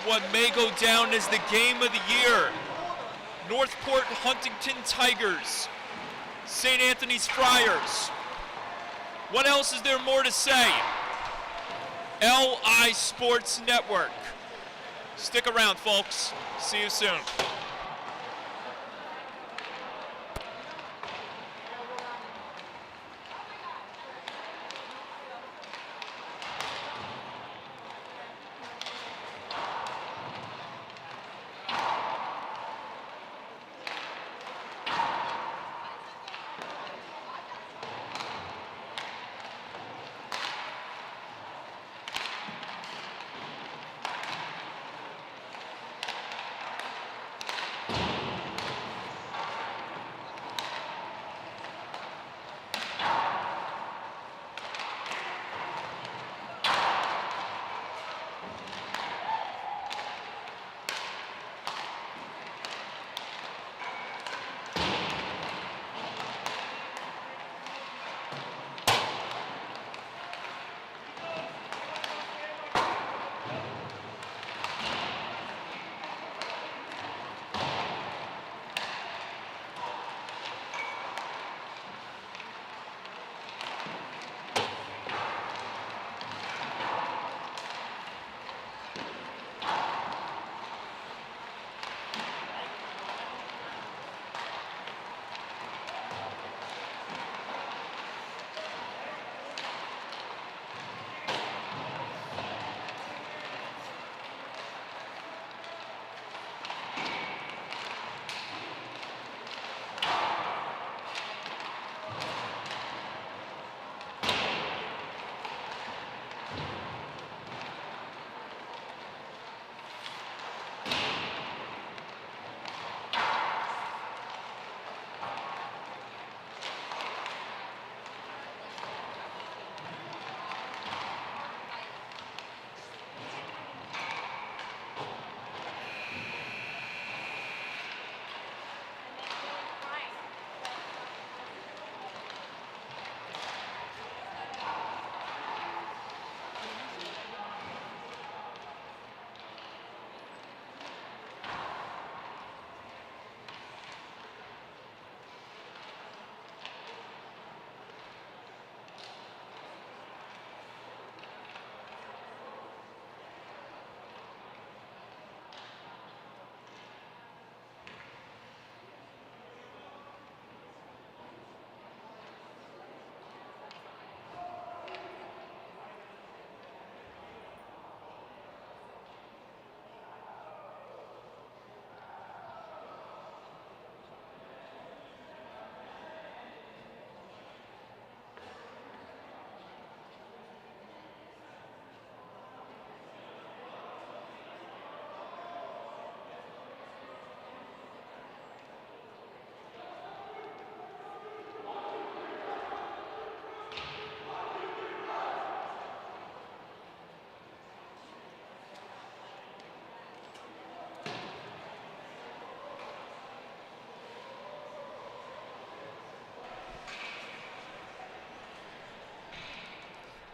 what may go down as the game of the year. Northport Huntington Tigers, St. Anthony's Friars. What else is there more to say? LI Sports Network. Stick around, folks. See you soon.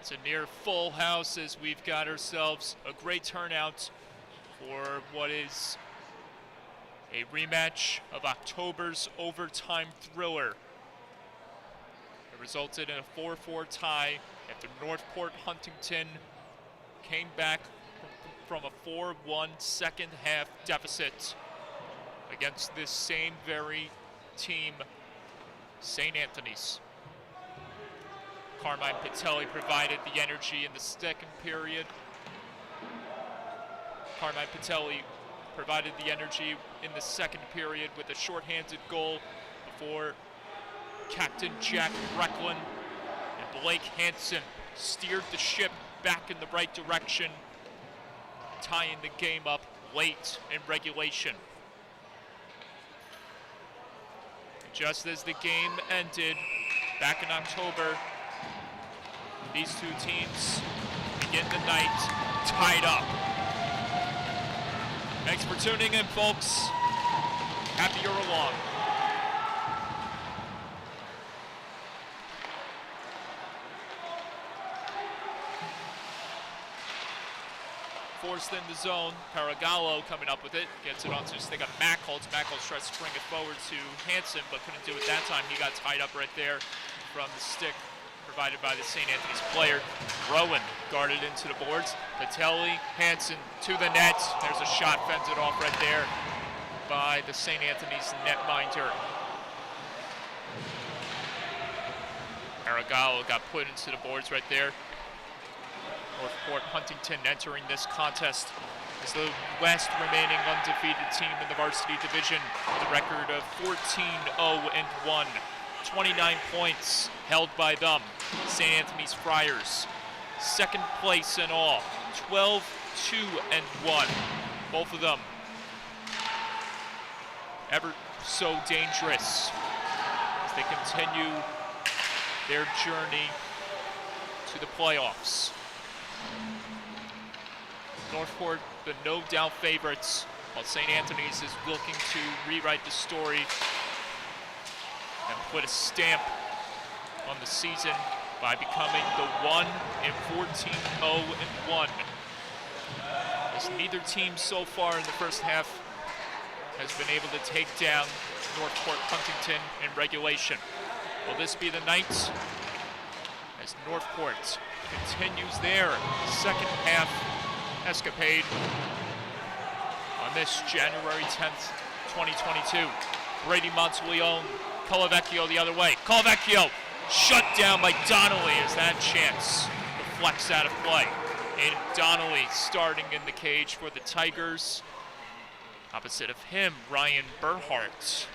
It's a near full house as we've got ourselves a great turnout for what is a rematch of October's overtime thriller. It resulted in a 4-4 tie after Northport Huntington came back from a 4-1 second half deficit against this same very team, St. Anthony's. Carmine Patelli provided the energy in the second period. Carmine Patelli provided the energy in the second period with a shorthanded goal before Captain Jack Brecklin and Blake Hansen steered the ship back in the right direction, tying the game up late in regulation. Just as the game ended back in October, these two teams begin the night tied up. Thanks for tuning in, folks. Happy you're along. forced in the zone. Paragallo coming up with it, gets it onto the stick of Mackholtz. Mackholtz tries to spring it forward to Hansen, but couldn't do it that time. He got tied up right there from the stick provided by the St. Anthony's player. Rowan guarded into the boards. Patelli, Hansen to the net. There's a shot fended off right there by the St. Anthony's netminder. Paragallo got put into the boards right there. Northport Huntington entering this contest as the last remaining undefeated team in the varsity division with a record of 14-0-1. 29 points held by them. St. Anthony's Friars, second place in all, 12-2-1. Both of them ever so dangerous as they continue their journey to the playoffs. Northport, the no-doubt favorites, while St. Anthony's is looking to rewrite the story and put a stamp on the season by becoming the 1-14-0-1. As neither team so far in the first half has been able to take down Northport Huntington in regulation. Will this be the night as Northport continues their second half escapade on this January 10th, 2022. Brady Monteleone, Colavecchio the other way. Colavecchio shut down by Donnelly as that chance deflects out of play. Aiden Donnelly starting in the cage for the Tigers. Opposite of him, Ryan Burhart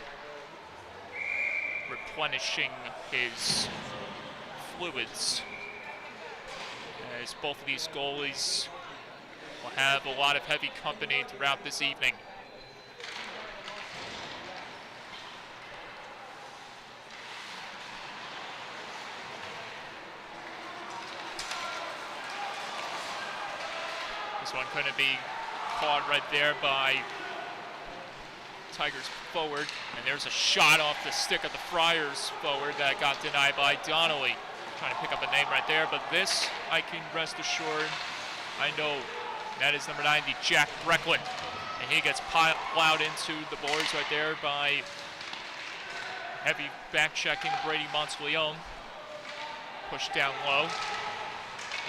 replenishing his fluids, as both of these goalies will have a lot of heavy company throughout this evening. This one couldn't be caught right there by Tigers forward, and there's a shot off the stick of the Friars forward that got denied by Donnelly. Trying to pick up a name right there, but this, I can rest assured, I know that is number 90, Jack Brecklin, and he gets plowed into the boards right there by heavy back-checking Brady Monteleone. Pushed down low,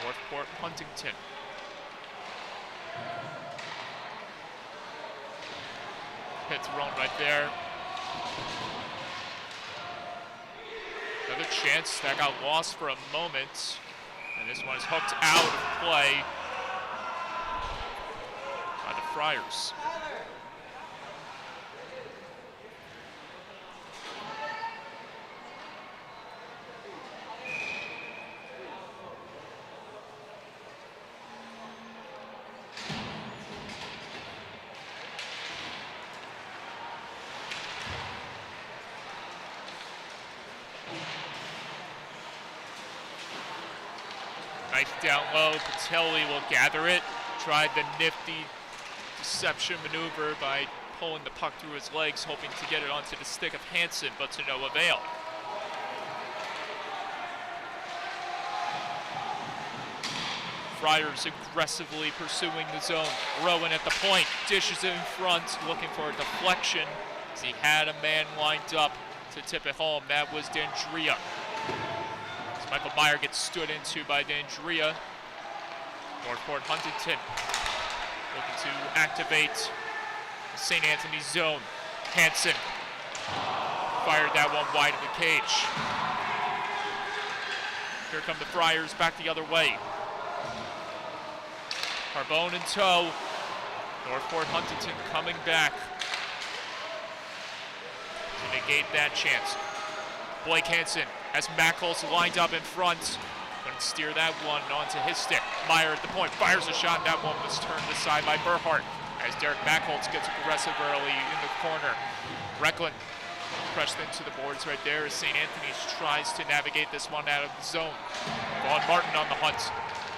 Northport Huntington. Hit thrown right there. Another chance that got lost for a moment, and this one is hooked out of play by the Friars. Knife down low, Patelli will gather it. Tried the nifty deception maneuver by pulling the puck through his legs, hoping to get it onto the stick of Hansen, but to no avail. Friars aggressively pursuing the zone. Rowan at the point, dishes it in front, looking for a deflection as he had a man lined up to tip it home. That was Dandria. Michael Meyer gets stood into by Dandria. Northport Huntington looking to activate the St. Anthony's zone. Hansen fired that one wide of the cage. Here come the Friars back the other way. Carbone in tow. Northport Huntington coming back to negate that chance. Blake Hansen has Mackholtz lined up in front. Couldn't steer that one onto his stick. Meyer at the point, fires a shot. That one was turned aside by Burhart as Derek Mackholtz gets aggressive early in the corner. Brecklin pressed into the boards right there as St. Anthony's tries to navigate this one out of the zone. Vaughn Martin on the hunt.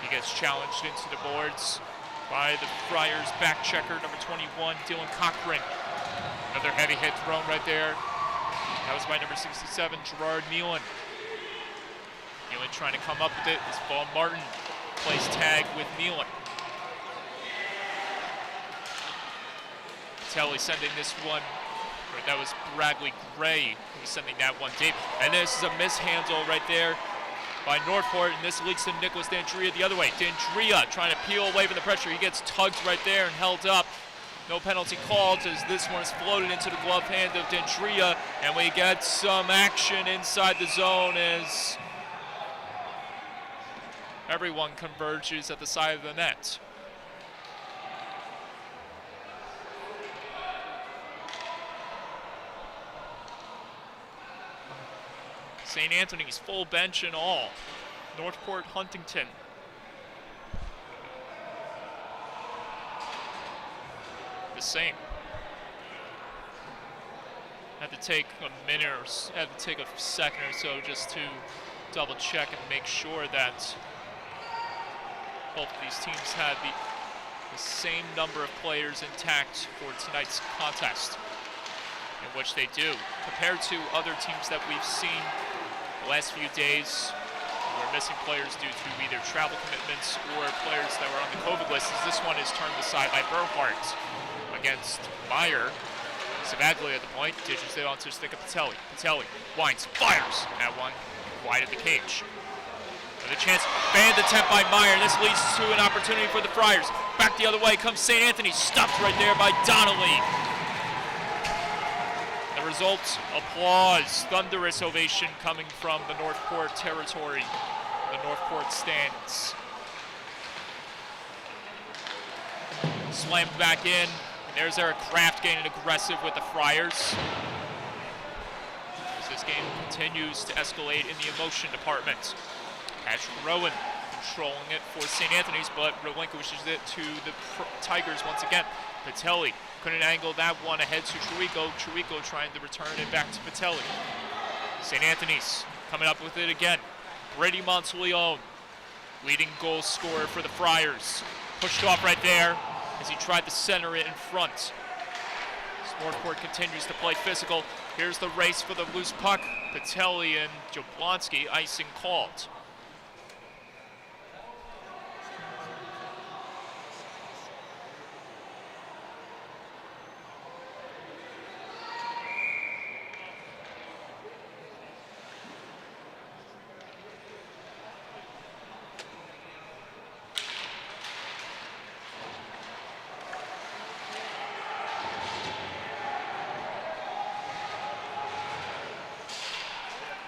He gets challenged into the boards by the Friars back checker, number 21, Dylan Cochran. Another heavy hit thrown right there. That was by number 67, Gerard Nealon. Nealon trying to come up with it as Vaughn Martin plays tag with Nealon. Patelli sending this one, or that was Bradley Gray who was sending that one deep. And this is a mishandle right there by Northport, and this leads to Nicholas Dandria the other way. Dandria trying to peel away from the pressure. He gets tugged right there and held up. No penalty called as this one is floated into the glove hand of Dandria, and we get some action inside the zone as everyone converges at the side of the net. St. Anthony's full bench and all. Northport, Huntington. The same. Had to take a minute or had to take a second or so just to double check and make sure that both of these teams had the same number of players intact for tonight's contest, in which they do. Compared to other teams that we've seen the last few days who are missing players due to either travel commitments or players that were on the COVID list, this one is turned aside by Berhart against Meyer. Savaglia at the point, dishes it onto stick of Patelli. Patelli winds, fires. That one wide of the cage. With a chance, banned attempt by Meyer. This leads to an opportunity for the Friars. Back the other way comes St. Anthony, stopped right there by Donnelly. The result, applause, thunderous ovation coming from the Northport territory, the Northport stands. Slammed back in. There's Eric Kraft getting aggressive with the Friars. As this game continues to escalate in the emotion department. Patrick Rowan controlling it for St. Anthony's, but relinquishes it to the Tigers once again. Patelli couldn't angle that one ahead to Chirico. Chirico trying to return it back to Patelli. St. Anthony's coming up with it again. Brady Monteleone, leading goal scorer for the Friars. Pushed off right there as he tried to center it in front. Northport continues to play physical. Here's the race for the loose puck. Patelli and Jablonski, icing called.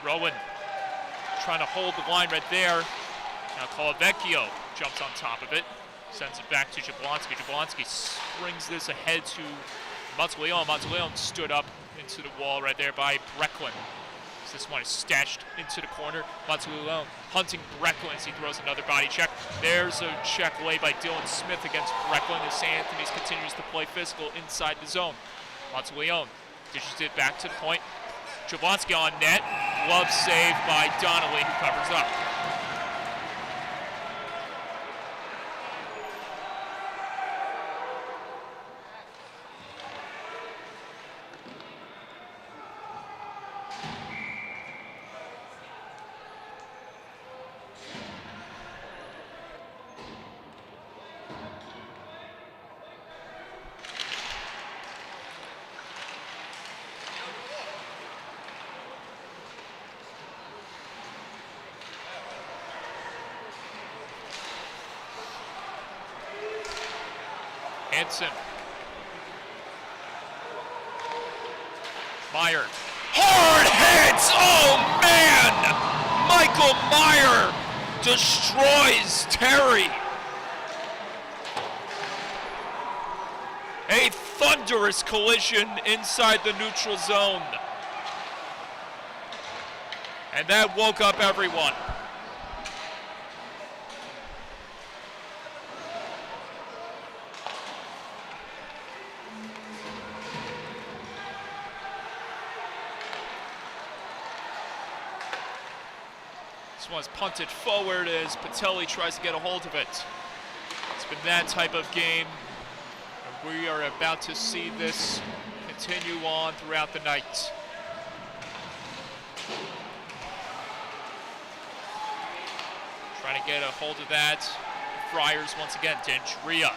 Rowan trying to hold the line right there. Now Colavecchio jumps on top of it, sends it back to Jablonski. Jablonski springs this ahead to Monteleone. Monteleone stood up into the wall right there by Brecklin. So this one is stashed into the corner. Monteleone hunting Brecklin as he throws another body check. There's a check laid by Dylan Smith against Brecklin as St. Anthony's continues to play physical inside the zone. Monteleone dishes it back to the point. Jablonski on net, glove saved by Donnelly, who covers up. Hanson. Meyer. Hard hits! Oh man! Michael Meyer destroys Terry. A thunderous collision inside the neutral zone. And that woke up everyone. This one's punted forward as Patelli tries to get a hold of it. It's been that type of game. And we are about to see this continue on throughout the night. Trying to get a hold of that. Friars once again, Dandria.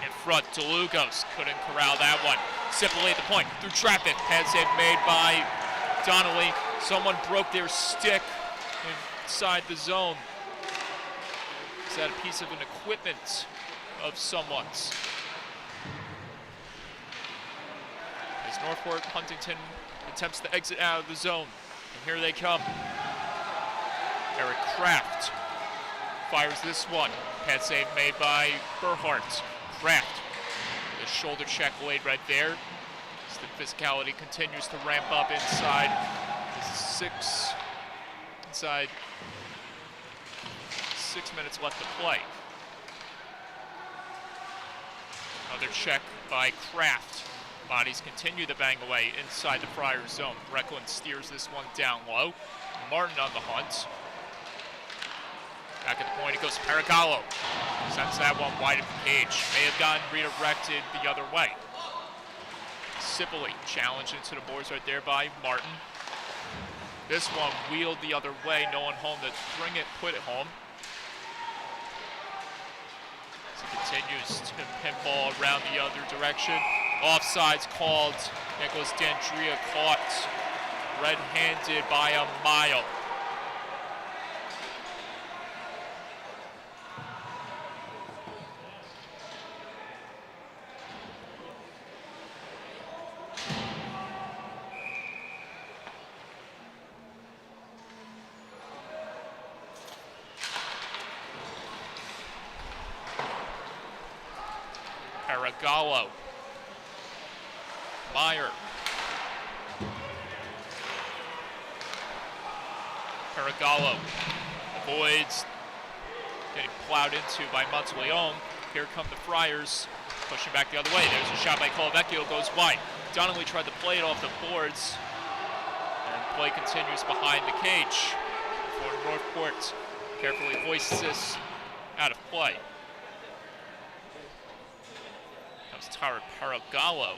And front. DeLugos couldn't corral that one. Sipley at the point, through traffic. Heads hit made by Donnelly. Someone broke their stick inside the zone. Is that a piece of an equipment of someone's? As Northport Huntington attempts to exit out of the zone. And here they come. Eric Kraft fires this one. Pad save made by Burhart. Kraft, the shoulder check laid right there. As the physicality continues to ramp up inside. Inside 6 minutes left to play. Another check by Kraft. Bodies continue to bang away inside the Friars zone. Brecklin steers this one down low. Martin on the hunt. Back at the point, it goes to Paragallo. Sends that one wide of the cage. May have gotten redirected the other way. Sipley challenged into the boards right there by Martin. This one wheeled the other way. No one home to bring it, put it home. As he continues to pinball around the other direction. Offsides called. Nicholas D'Andrea caught red-handed by a mile. Paragallo. Meyer. Paragallo avoids getting plowed into by Monteleone. Here come the Friars, pushing back the other way. There's a shot by Colavecchio, goes wide. Donnelly tried to play it off the boards, and play continues behind the cage before Northport carefully hoists this out of play. Comes Tyler Paragallo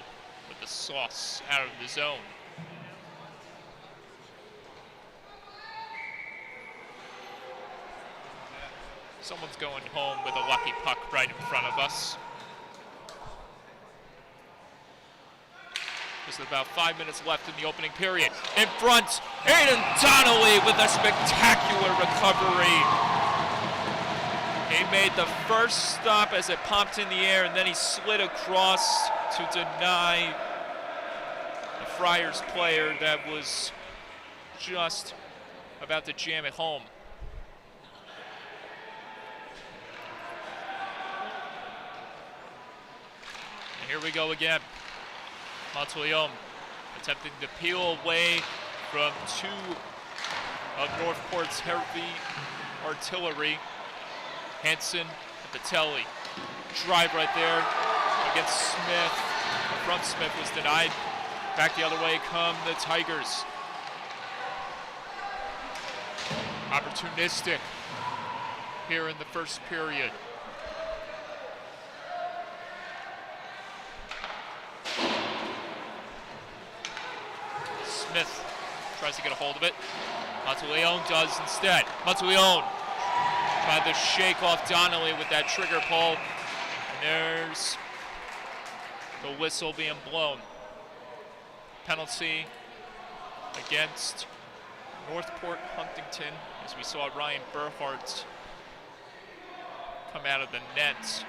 with the sauce out of the zone. Someone's going home with a lucky puck right in front of us. Just about 5 minutes left in the opening period. In front, Aiden Donnelly with a spectacular recovery. He made the first stop as it popped in the air, and then he slid across to deny the Friars player that was just about to jam it home. And here we go again. Monteleone attempting to peel away from two of Northport's heavy artillery. Hanson at the telly. Drive right there against Smith. From Smith was denied. Back the other way come the Tigers. Opportunistic here in the first period. Smith tries to get a hold of it. Monteleone does instead. Monteleone tried to shake off Donnelly with that trigger pull. And there's the whistle being blown. Penalty against Northport Huntington, as we saw Ryan Burhart come out of the net.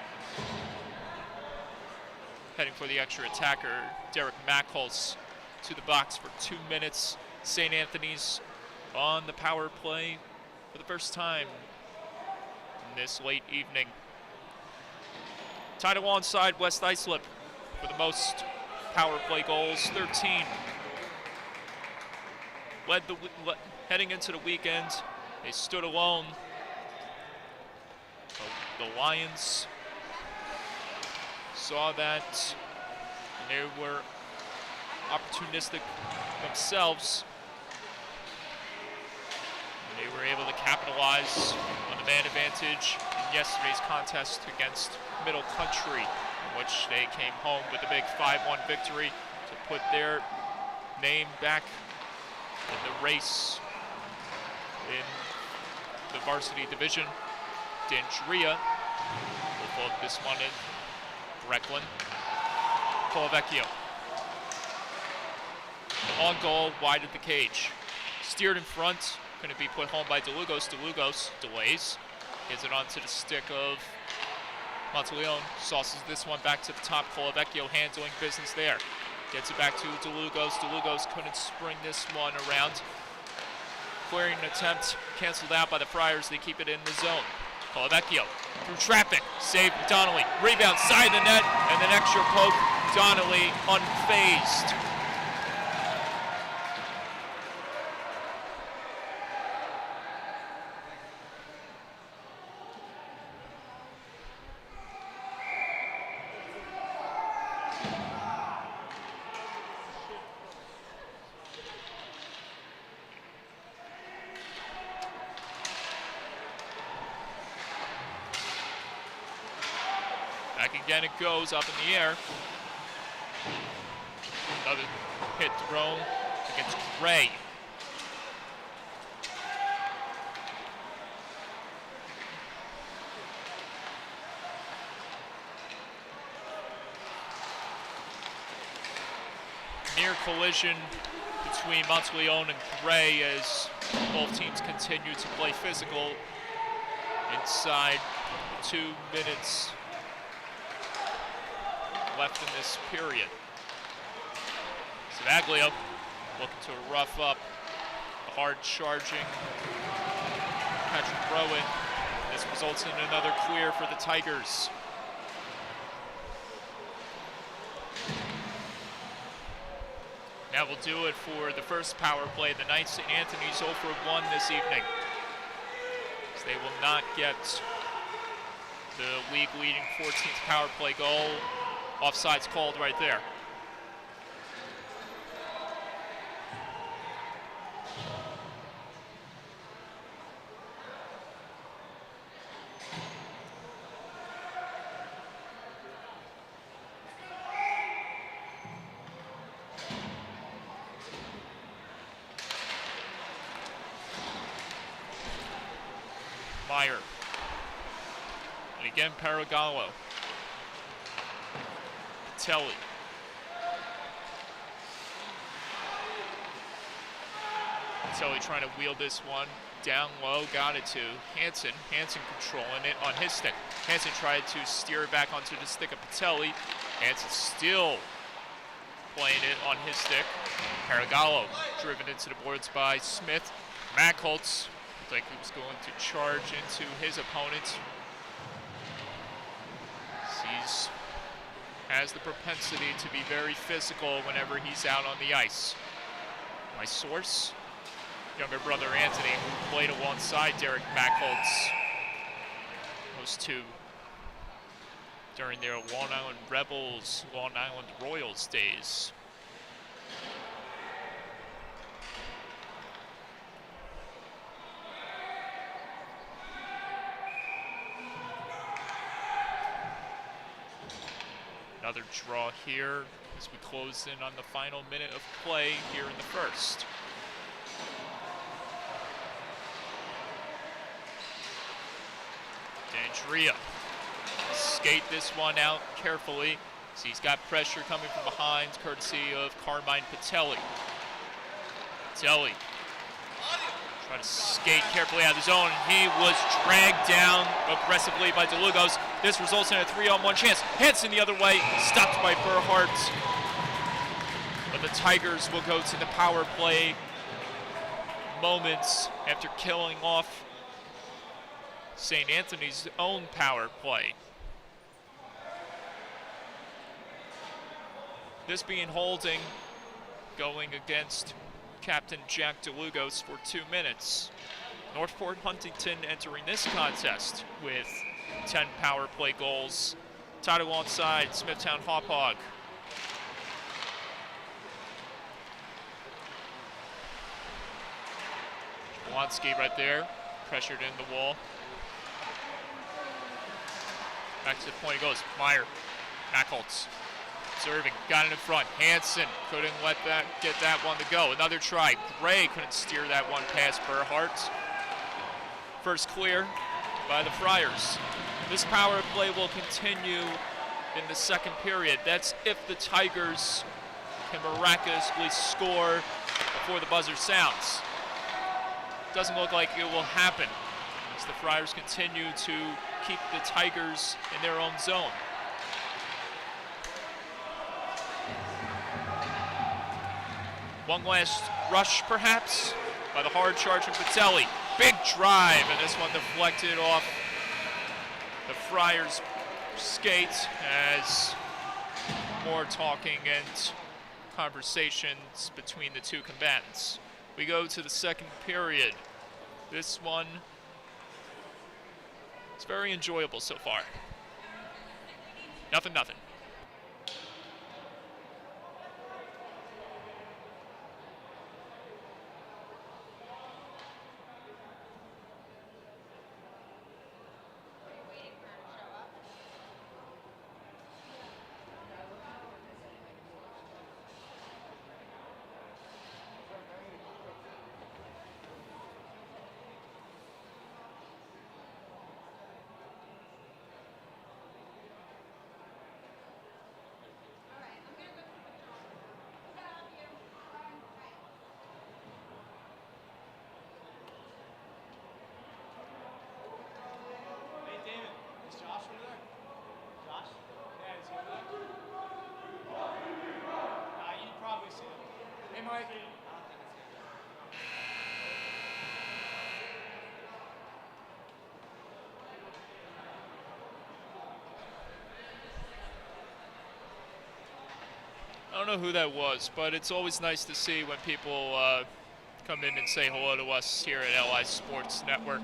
Heading for the extra attacker, Derek Macholz, to the box for 2 minutes. St. Anthony's on the power play for the first time in this late evening. Tied alongside West Islip for the most power play goals, 13. Heading into the weekend, they stood alone. The Lions saw that, and they were opportunistic themselves. And they were able to capitalize on the man advantage in yesterday's contest against Middle Country, in which they came home with a big 5-1 victory to put their name back in the race in the varsity division. D'Andrea will vote this one in Brecklin. Colavecchio. On goal, wide of the cage. Steered in front, going to be put home by DeLugos. DeLugos delays, gets it onto the stick of Monteleone. Sauces this one back to the top. Colavecchio handling business there. Gets it back to DeLugos. DeLugos couldn't spring this one around. Clearing attempt canceled out by the Friars. They keep it in the zone. Colavecchio through traffic. Save Donnelly. Rebound side of the net. And an extra poke. Donnelly unfazed. Back again it goes up in the air. Another hit thrown against Gray. Near collision between Monteleone and Gray as both teams continue to play physical inside 2 minutes left in this period. Savaglio looking to rough up a hard charging Patrick Rowan. This results in another clear for the Tigers. That will do it for the first power play of the night. St. Anthony's 0 for 1 this evening, as they will not get the league-leading 14th power play goal. Offside's called right there. Meyer. And again, Paragallo. Telly. Telly trying to wheel this one down low, got it to Hansen. Hansen controlling it on his stick. Hansen tried to steer it back onto the stick of Patelli. Hansen still playing it on his stick. Paragallo driven into the boards by Smith. Mackholtz looked like he was going to charge into his opponent. Has the propensity to be very physical whenever he's out on the ice. My source, younger brother Anthony, who played alongside Derek Mackholtz. Those two during their Long Island Rebels, Long Island Royals days. Another draw here as we close in on the final minute of play here in the first. D'Andrea skate this one out carefully. So he's got pressure coming from behind, courtesy of Carmine Patelli. Patelli trying to skate carefully out of the zone. He was dragged down aggressively by DeLugos. This results in a 3-on-1 chance. Hansen the other way, stopped by Burhart. But the Tigers will go to the power play moments after killing off St. Anthony's own power play. This being holding, going against Captain Jack DeLugos for 2 minutes. Northport Huntington entering this contest with 10 power play goals. Tied alongside Smithtown Hauppauge. Jablonski right there, pressured in the wall. Back to the point he goes. Meyer, Mackholtz. Serving, got it in front. Hansen couldn't get that one to go. Another try. Gray couldn't steer that one past Burhart. First clear by the Friars. This power play will continue in the second period. That's if the Tigers can miraculously score before the buzzer sounds. Doesn't look like it will happen as the Friars continue to keep the Tigers in their own zone. One last rush, perhaps, by the hard-charging Vitelli. Big drive, and this one deflected off the Friars' skate as more talking and conversations between the two combatants. We go to the second period. This one is very enjoyable so far. 0-0. I don't know who that was, but it's always nice to see when people come in and say hello to us here at LI Sports Network.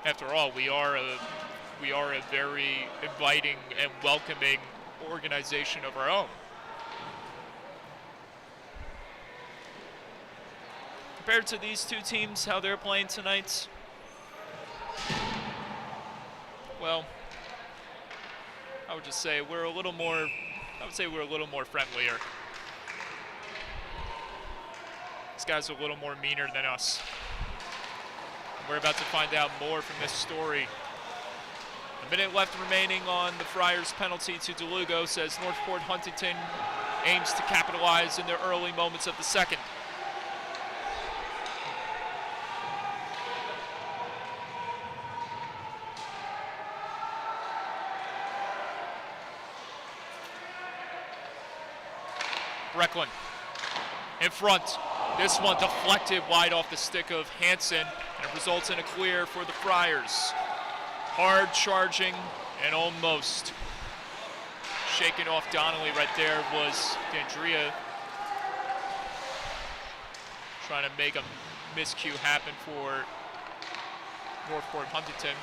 After all, we are a very inviting and welcoming organization of our own. Compared to these two teams, how they're playing tonight, well, I would just say we're a little more friendlier. These guys are a little more meaner than us. We're about to find out more from this story. A minute left remaining on the Friars' penalty to DeLugo says Northport Huntington aims to capitalize in the early moments of the second. Brecklin in front. This one deflected wide off the stick of Hansen, and it results in a clear for the Friars. Hard charging and almost shaking off Donnelly right there was D'Andrea, trying to make a miscue happen for Northport Huntington.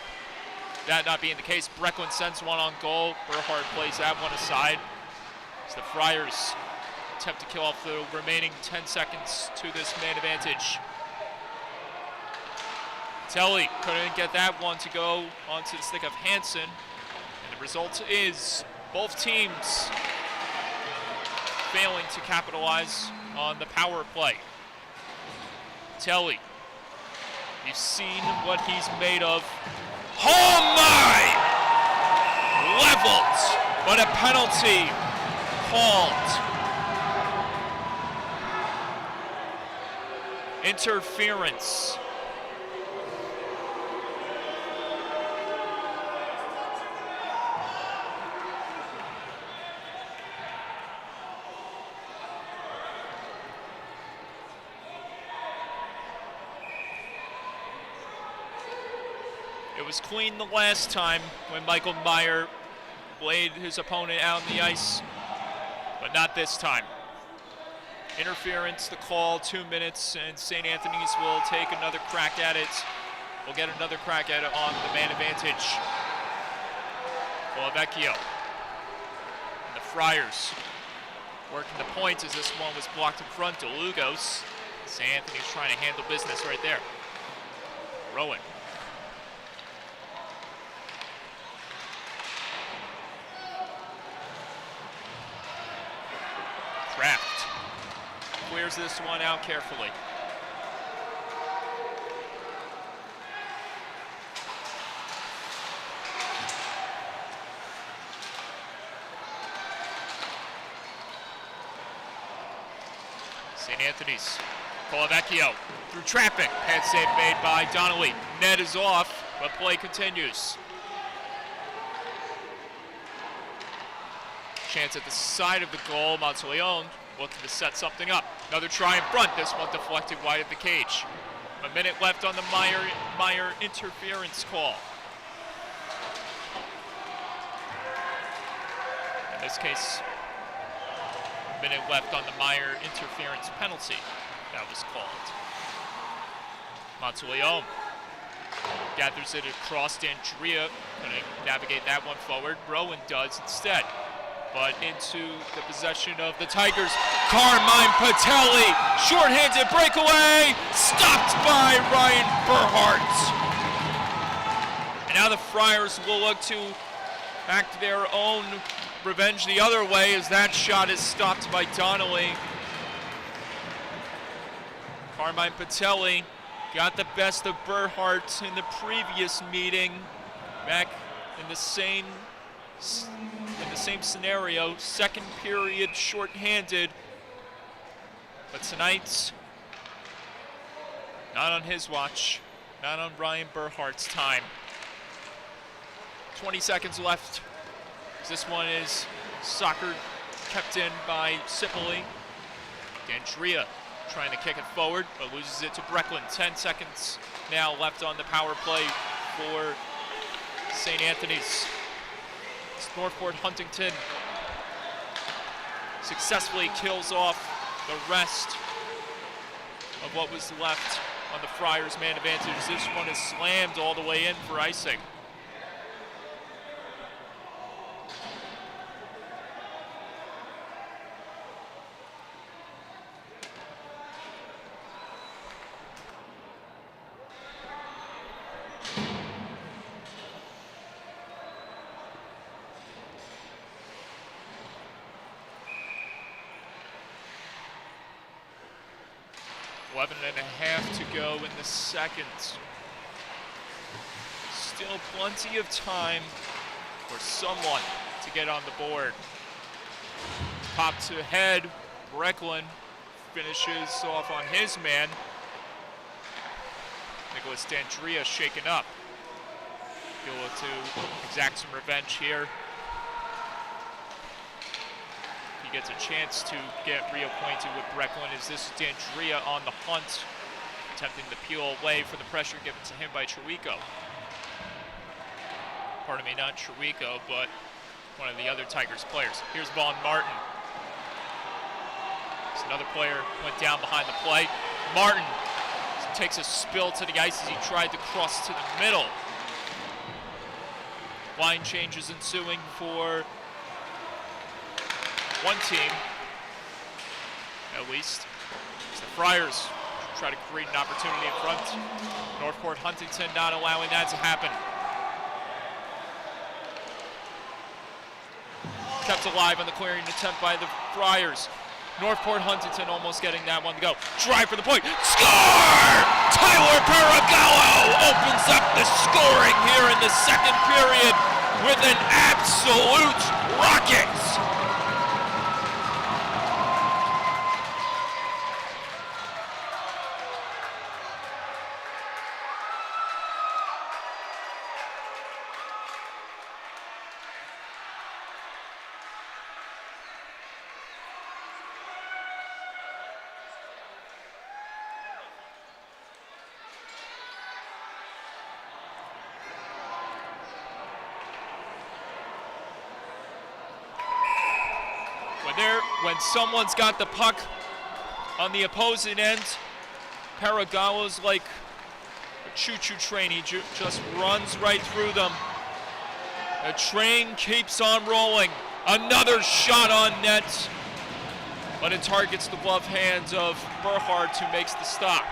That not being the case, Brecklin sends one on goal. Burhart plays that one aside as the Friars attempt to kill off the remaining 10 seconds to this man advantage. Telly couldn't get that one to go onto the stick of Hansen, and the result is both teams failing to capitalize on the power play. Telly, you've seen what he's made of. Oh my! Leveled, but a penalty called. Interference. It was clean the last time when Michael Meyer laid his opponent out on the ice, but not this time. Interference, the call, 2 minutes, and St. Anthony's will take another crack at it. We'll get another crack at it on the man advantage. Polavecchio. And the Friars working the point as this one was blocked in front to Lugos. St. Anthony's trying to handle business right there. Rowan. Kraft clears this one out carefully. St. Anthony's. Colavecchio through traffic. Pad save made by Donnelly. Net is off, but play continues. Chance at the side of the goal. Monteleone looking to set something up. Another try in front. This one deflected wide of the cage. A minute left on the Meyer interference call. In this case, a minute left on the Meyer interference penalty that was called. Monteleone gathers it across D'Andrea, going to navigate that one forward. Rowan does instead. But into the possession of the Tigers. Carmine Patelli, shorthanded breakaway, stopped by Ryan Berhart. And now the Friars will look to act their own revenge the other way as that shot is stopped by Donnelly. Carmine Patelli got the best of Berhart in the previous meeting, back in the same scenario, second period shorthanded. But tonight, not on his watch, not on Ryan Berhart's time. 20 seconds left. This one is soccer kept in by Cipolli. D'Andrea trying to kick it forward, but loses it to Brecklin. 10 seconds now left on the power play for St. Anthony's. Northport Huntington successfully kills off the rest of what was left on the Friars' man advantage. This one is slammed all the way in for icing. And a half to go in the second. Still plenty of time for someone to get on the board. Pop to head. Brecklin finishes off on his man. Nicholas D'Andrea shaken up. He'll look to exact some revenge here. Gets a chance to get reacquainted with Brecklin as this is D'Andrea on the hunt, attempting to peel away for the pressure given to him by Chirico. Pardon me, not Chirico, but one of the other Tigers players. Here's Vaughn Martin. So another player went down behind the play. Martin takes a spill to the ice as he tried to cross to the middle. Line changes ensuing for one team, at least. As the Friars try to create an opportunity in front. Northport Huntington not allowing that to happen. Kept alive on the clearing attempt by the Friars. Northport Huntington almost getting that one to go. Drive for the point. Score! Tyler Paragallo opens up the scoring here in the second period with an absolute rocket. When someone's got the puck on the opposing end, Paragallo's like a choo-choo train. He just runs right through them. The train keeps on rolling. Another shot on net, but it targets the glove hands of Berhart, who makes the stop.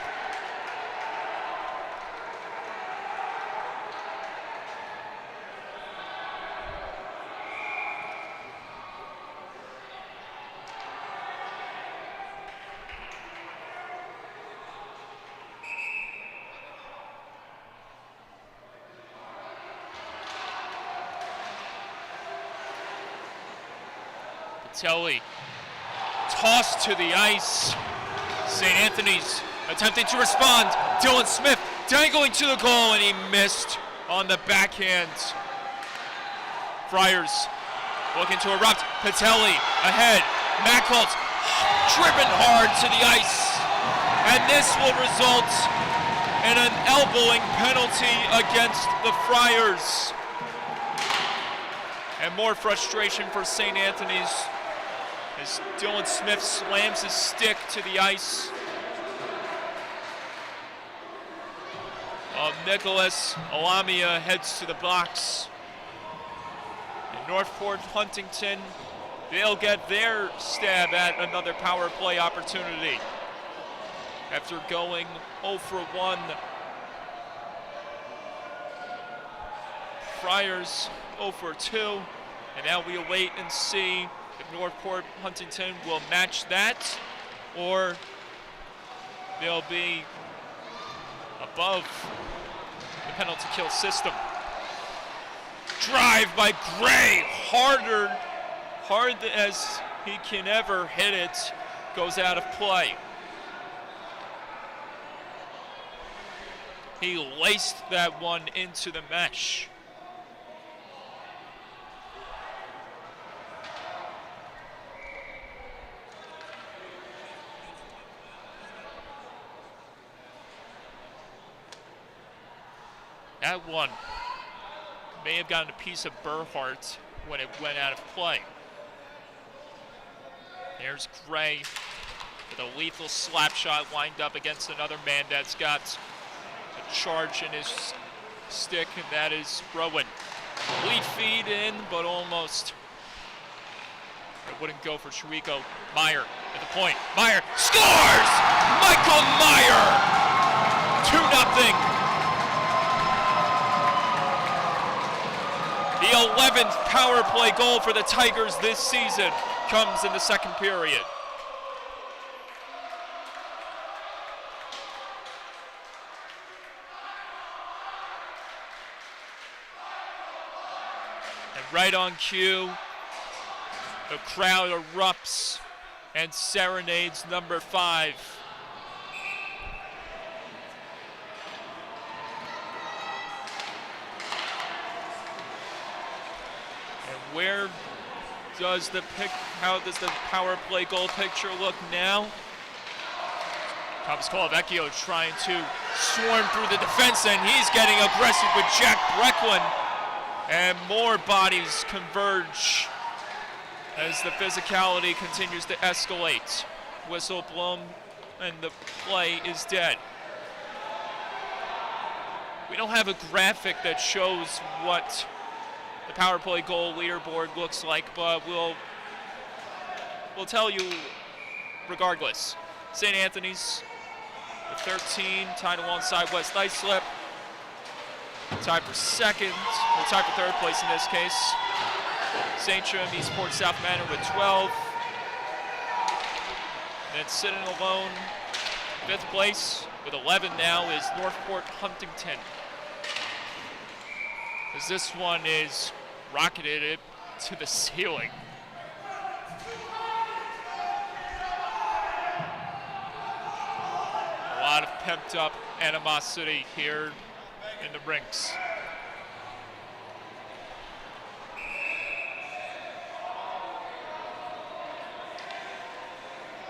Patelli tossed to the ice St. Anthony's attempting to respond. Dylan Smith dangling to the goal, and he missed on the backhand. Friars looking to erupt. Patelli ahead. Mackholtz driven hard to the ice. And this will result in an elbowing penalty against the Friars. And more frustration for St. Anthony's as Dylan Smith slams his stick to the ice. Nicholas Alamia heads to the box. And Northport Huntington, they'll get their stab at another power play opportunity. After going 0 for 1, Friars 0 for 2, and now we await and see if Northport Huntington will match that, or they'll be above the penalty kill system. Drive by Gray, hard as he can ever hit it, goes out of play. He laced that one into the mesh. That one may have gotten a piece of Burhart when it went out of play. There's Gray with a lethal slap shot lined up against another man that's got a charge in his stick, and that is Rowan. Lead feed in, but almost. It wouldn't go for Chiwico. Meyer at the point. Meyer scores! Michael Meyer! 2-0. The 11th power play goal for the Tigers this season comes in the second period. And right on cue, the crowd erupts and serenades number 5. How does the power play goal picture look now? Thomas Colavecchio trying to swarm through the defense, and he's getting aggressive with Jack Brecklin. And more bodies converge as the physicality continues to escalate. Whistle blown, and the play is dead. We don't have a graphic that shows what the power play goal leaderboard looks like, but we'll tell you regardless. St. Anthony's with 13, tied alongside West Islip. Tied for second, or tied for third place in this case. St. Jim, Eastport, South Manor with 12. And then sitting alone, 5th place with 11 now is Northport Huntington. As this one is rocketed it to the ceiling. A lot of pent up animosity here in the rinks.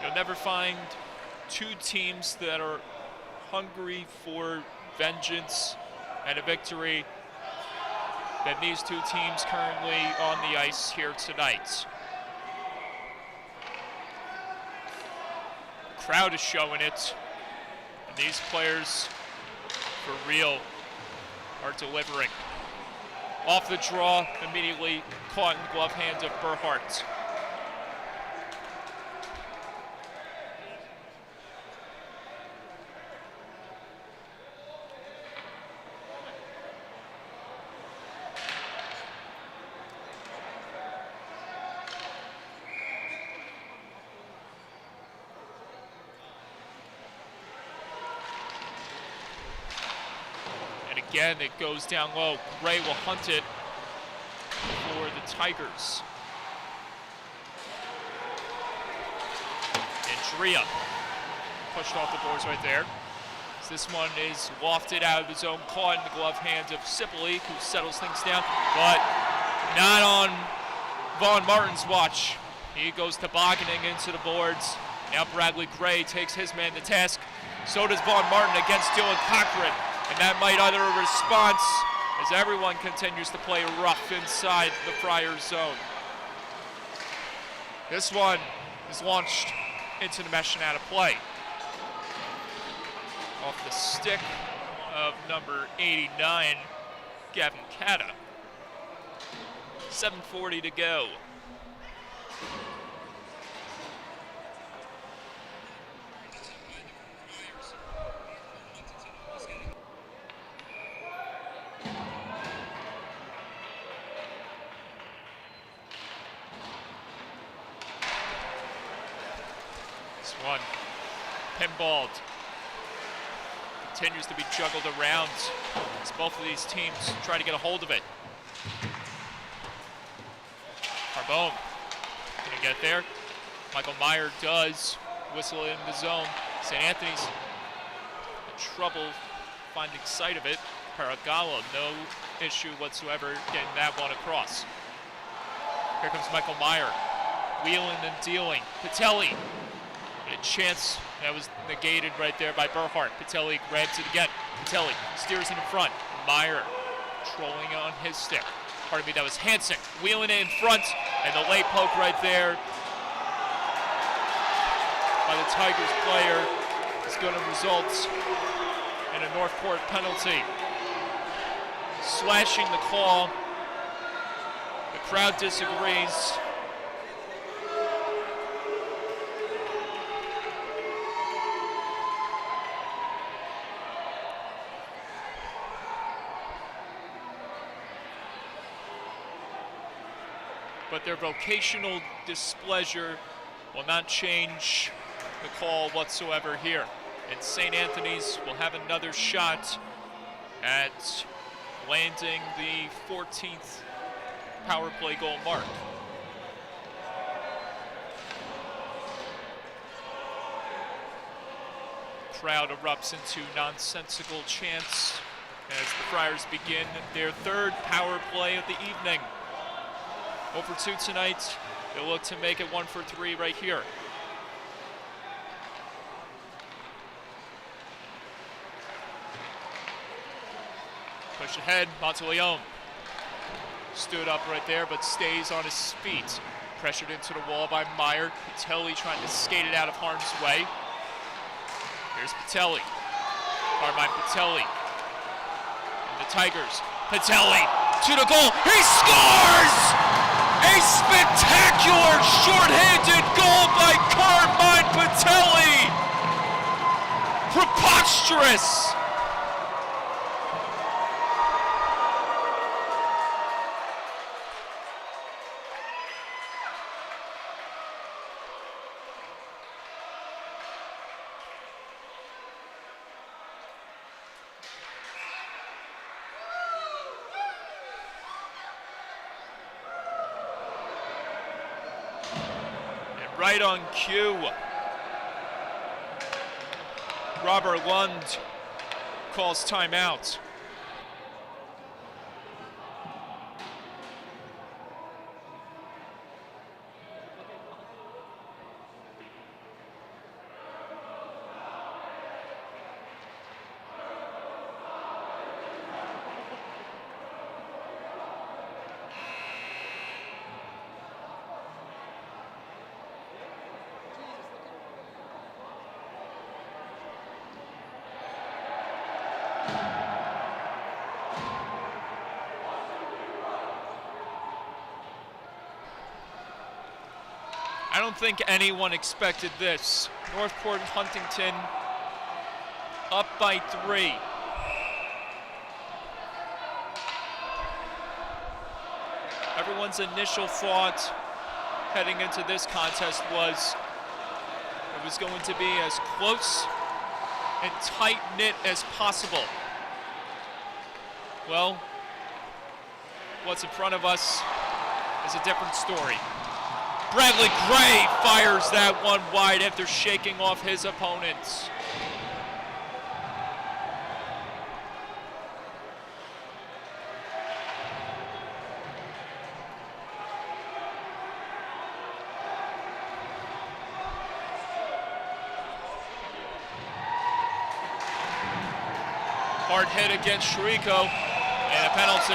You'll never find two teams that are hungry for vengeance and a victory than these two teams currently on the ice here tonight. The crowd is showing it, and these players, for real, are delivering. Off the draw, immediately caught in the glove hand of Burhart. Again, it goes down low. Gray will hunt it for the Tigers. And Drea pushed off the boards right there. So this one is wafted out of the zone, caught in the glove hand of Sipoli, who settles things down, but not on Vaughn Martin's watch. He goes tobogganing into the boards. Now Bradley Gray takes his man to task. So does Vaughn Martin against Dylan Cochran. And that might utter a response as everyone continues to play rough inside the Friars zone. This one is launched into the mesh and out of play. Off the stick of number 89, Gavin Cata. 7:40 to go. This one, pinballed. Continues to be juggled around as both of these teams try to get a hold of it. Carbone gonna get there. Michael Meyer does whistle in the zone. St. Anthony's in trouble finding sight of it. Paragallo, no issue whatsoever getting that one across. Here comes Michael Meyer, wheeling and dealing. Patelli, a chance that was negated right there by Burhart. Patelli grabs it again. Patelli steers it in front. Meyer trolling on his stick. Pardon me, that was Hansen wheeling it in front, and the late poke right there by the Tigers player is going to result in a Northport penalty. Slashing the call. The crowd disagrees. But their vocational displeasure will not change the call whatsoever here. And St. Anthony's will have another shot at landing the 14th power play goal mark. Crowd erupts into nonsensical chants as the Friars begin their third power play of the evening. 0 for 2 tonight. They'll look to make it 1 for 3 right here. Push ahead, Monteleone. Stood up right there, but stays on his feet. Pressured into the wall by Meyer. Patelli trying to skate it out of harm's way. Here's Patelli. Carmine Patelli. And the Tigers. Patelli to the goal. He scores! A spectacular short-handed goal by Carmine Patelli. Preposterous. Right on cue, Robert Lund calls timeout. I don't think anyone expected this. Northport and Huntington up by 3. Everyone's initial thought heading into this contest was it was going to be as close and tight-knit as possible. Well, what's in front of us is a different story. Bradley Gray fires that one wide after shaking off his opponents. Hard hit against Shriko, and a penalty.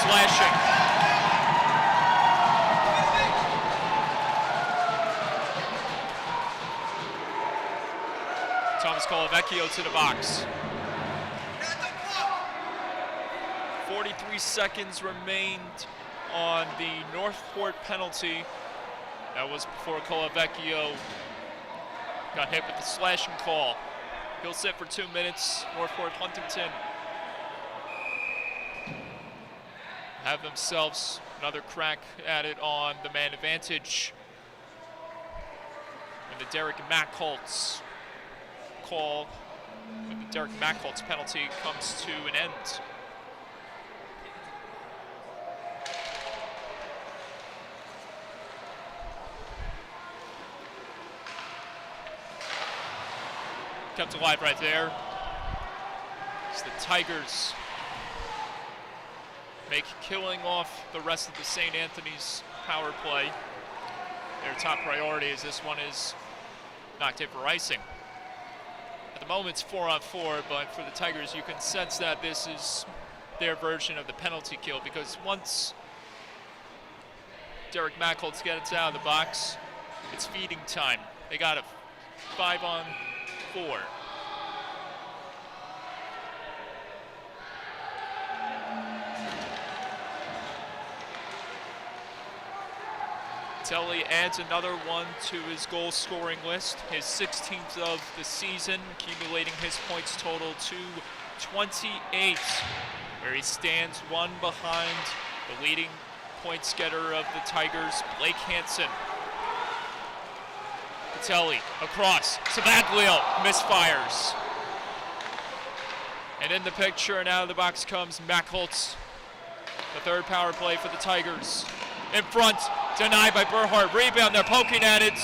Slashing. Thomas Colavecchio to the box. 43 seconds remained on the Northport penalty. That was before Colavecchio got hit with the slashing call. He'll sit for 2 minutes. Northport Huntington have themselves another crack at it on the man advantage. And the Derek Mackholtz call, with the Derek Mackholtz penalty, comes to an end. Kept alive right there. As the Tigers make killing off the rest of the St. Anthony's power play their top priority, as this one is knocked in for icing. At the moment it's 4-on-4, but for the Tigers you can sense that this is their version of the penalty kill, because once Derek Mackholtz gets out of the box, it's feeding time. They got a 5-on-4. Telly adds another one to his goal-scoring list, his 16th of the season, accumulating his points total to 28, where he stands one behind the leading points getter of the Tigers, Blake Hansen. Telly across, Sabaglio misfires. And in the picture and out of the box comes Mackholtz, the third power play for the Tigers. In front, denied by Burhart. Rebound, they're poking at it.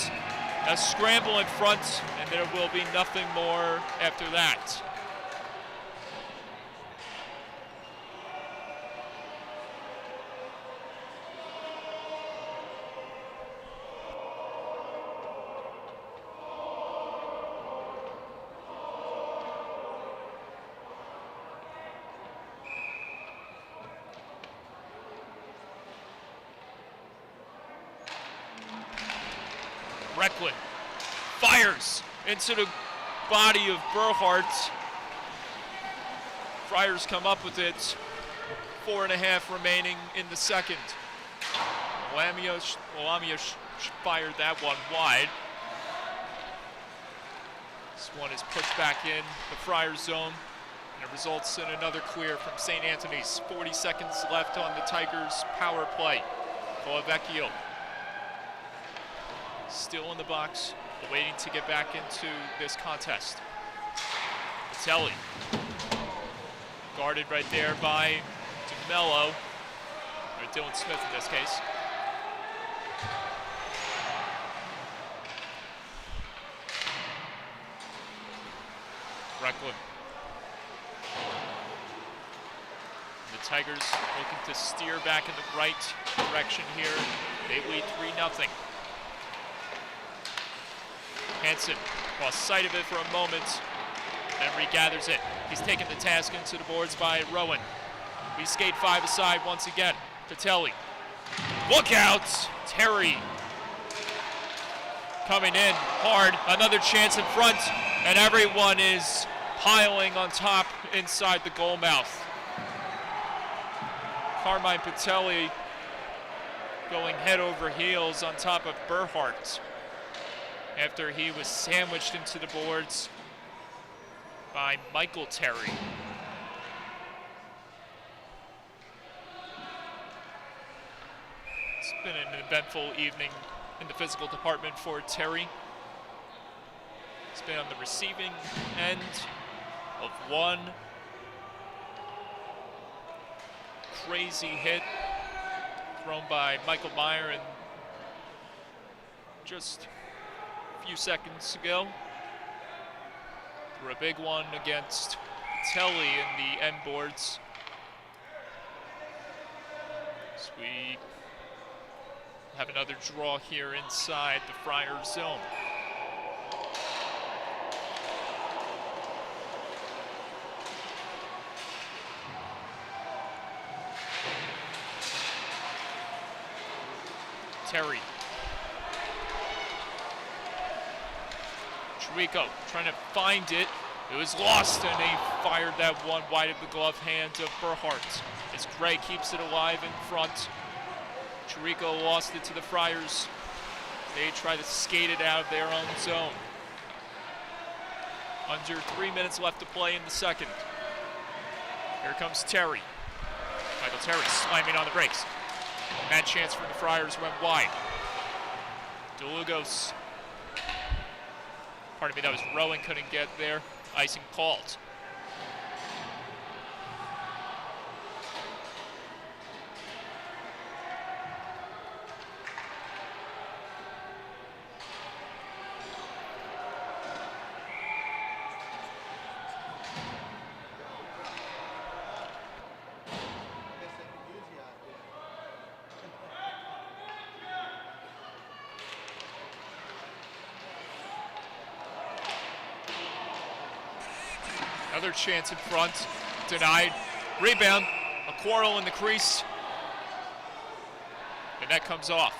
A scramble in front, and there will be nothing more after that. Recklin fires into the body of Burhart. Friars come up with it. 4.5 remaining in the second. Lamia fired that one wide. This one is pushed back in the Friars zone, and it results in another clear from St. Anthony's. 40 seconds left on the Tigers' power play. Colavecchio still in the box, waiting to get back into this contest. Telly, guarded right there by DeMello, or Dylan Smith in this case. Recklin. The Tigers looking to steer back in the right direction here. They lead 3-0. Hansen lost sight of it for a moment and regathers it. He's taken the task into the boards by Rowan. We skate 5 aside once again. Telly. Look out! Terry coming in hard. Another chance in front, and everyone is piling on top inside the goal mouth. Carmine Patelli going head over heels on top of Burhart after he was sandwiched into the boards by Michael Terry. It's been an eventful evening in the physical department for Terry. He's been on the receiving end of one crazy hit thrown by Michael Meyer, and just a few seconds ago. For a big one against Telly in the end boards. So we have another draw here inside the Friar zone. Terry. Trico trying to find it. It was lost, and they fired that one wide of the glove hand of Berhardt. As Gray keeps it alive in front. Trico lost it to the Friars. They try to skate it out of their own zone. Under 3 minutes left to play in the second. Here comes Terry. Michael Terry slamming on the brakes. That chance for the Friars went wide. DeLugos. Pardon me, that was Rowan, couldn't get there. Icing called. Another chance in front, denied. Rebound, a quarrel in the crease. And that comes off.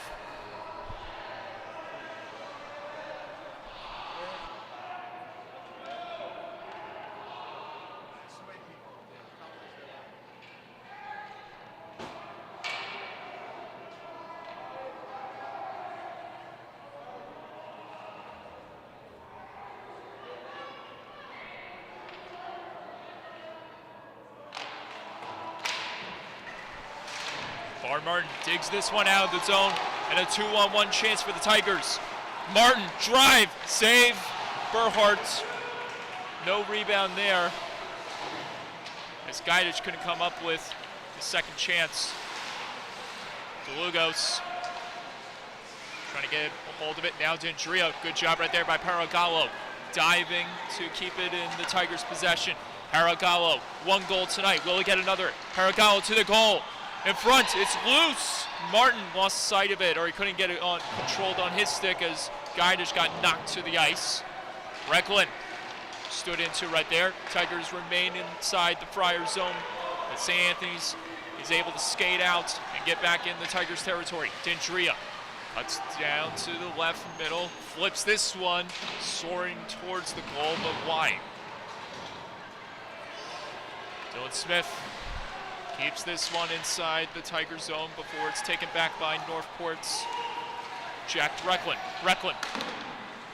Martin digs this one out of the zone, and a 2-on-1 chance for the Tigers. Martin, drive, save, Berhardt. No rebound there, as Gajdich couldn't come up with the second chance. DeLugos trying to get a hold of it. Now Dendrio, good job right there by Paragallo. Diving to keep it in the Tigers' possession. Paragallo, one goal tonight. Will he get another? Paragallo to the goal. In front, it's loose. Martin lost sight of it, or he couldn't get it controlled on his stick as Gajdich got knocked to the ice. Recklin stood into right there. Tigers remain inside the Friar zone. But St. Anthony's is able to skate out and get back in the Tigers' territory. Dendria cuts down to the left middle, flips this one, soaring towards the goal, but wide. Dylan Smith keeps this one inside the Tiger zone before it's taken back by Northport's Jack Recklin. Recklin,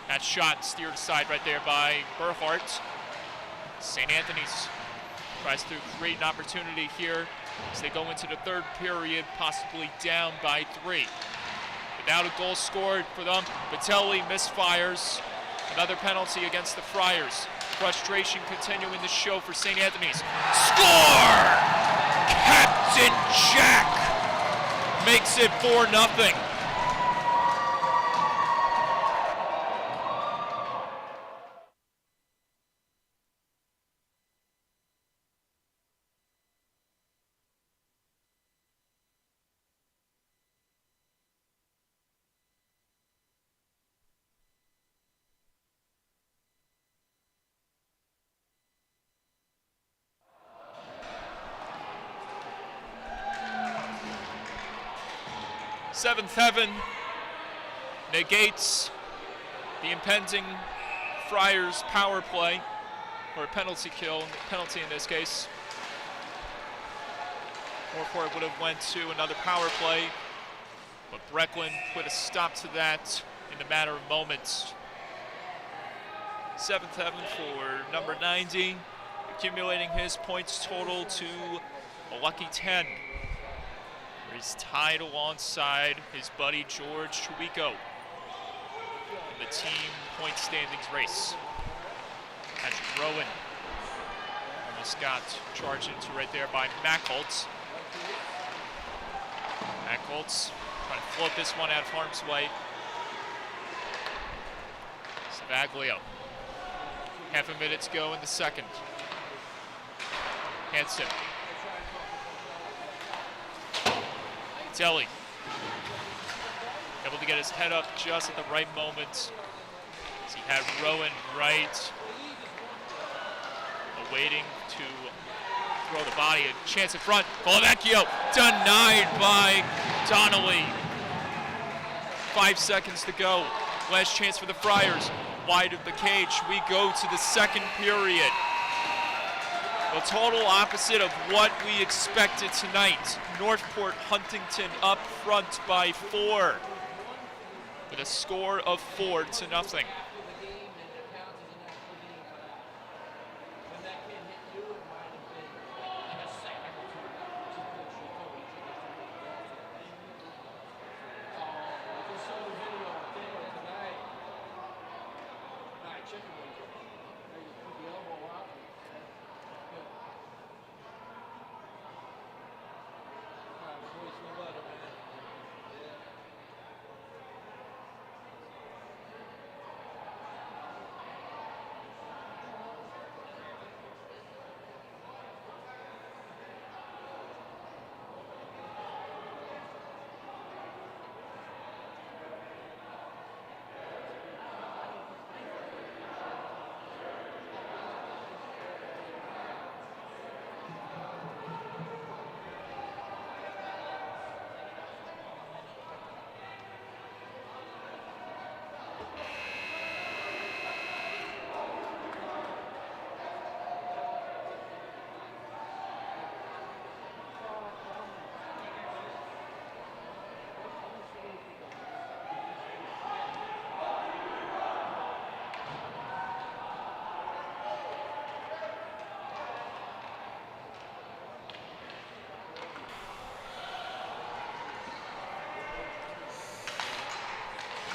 that shot steered aside right there by Berhardt. St. Anthony's tries to create an opportunity here as they go into the third period, possibly down by 3. Without a goal scored for them, Vitelli misfires. Another penalty against the Friars. Frustration continuing to show for St. Anthony's. Score! Captain Jack makes it 4-0. Seventh heaven negates the impending Friars power play, or a penalty kill, penalty in this case. Northport would have went to another power play, but Brecklin put a stop to that in a matter of moments. Seventh heaven for number 90, accumulating his points total to a lucky 10. He's tied alongside his buddy George Trico in the team point standings race. Patrick Rowan almost got charged into right there by Mackholtz. Mackholtz trying to float this one out of harm's way. Savaglio. Half a minute to go in the second. Hansen. Telly. Able to get his head up just at the right moment. As he had Rowan right. Waiting to throw the body. A chance in front. Colavecchio denied by Donnelly. 5 seconds to go. Last chance for the Friars. Wide of the cage. We go to the second period. The total opposite of what we expected tonight. Northport Huntington up front by 4 with a score of 4-0.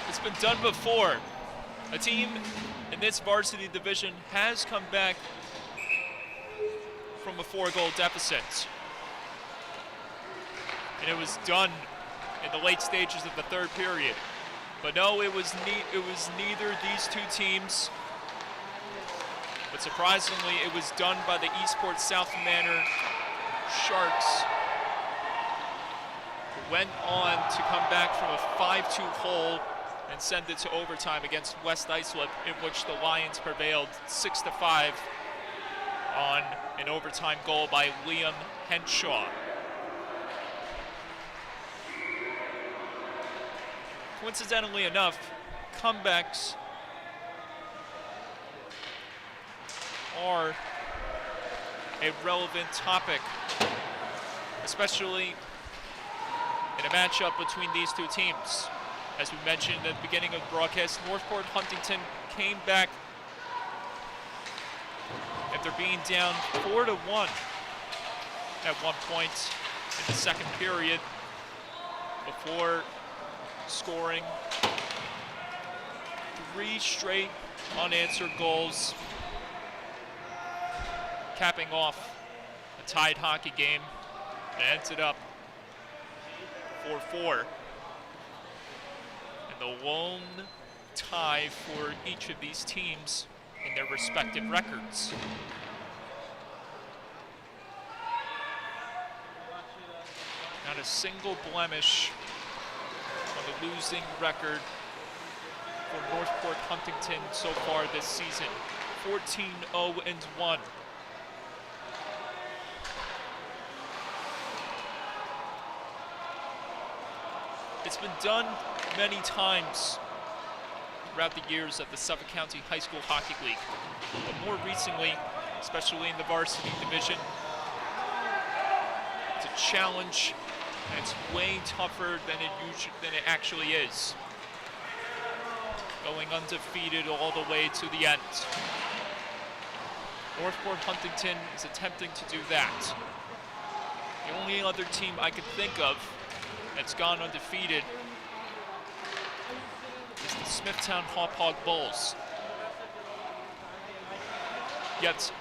It's been done before. A team in this varsity division has come back from a 4-goal deficit. And it was done in the late stages of the third period. But no, it was neither these two teams. But surprisingly, it was done by the Eastport South Manor Sharks, who went on to come back from a 5-2 hole and send it to overtime against West Islip, in which the Lions prevailed 6-5 on an overtime goal by Liam Henshaw. Coincidentally enough, comebacks are a relevant topic, especially in a matchup between these two teams. As we mentioned at the beginning of the broadcast, Northport Huntington came back after being down 4-1 at one point in the second period before scoring 3 straight unanswered goals, capping off a tied hockey game that ended up 4-4. The lone tie for each of these teams in their respective records. Not a single blemish on the losing record for Northport Huntington so far this season. 14-0-1. It's been done many times throughout the years of the Suffolk County High School Hockey League, but more recently, especially in the varsity division, it's a challenge, and it's way tougher than it actually is. Going undefeated all the way to the end. Northport Huntington is attempting to do that. The only other team I could think of that's gone undefeated is the Smithtown Hauppauge Bulls. Yet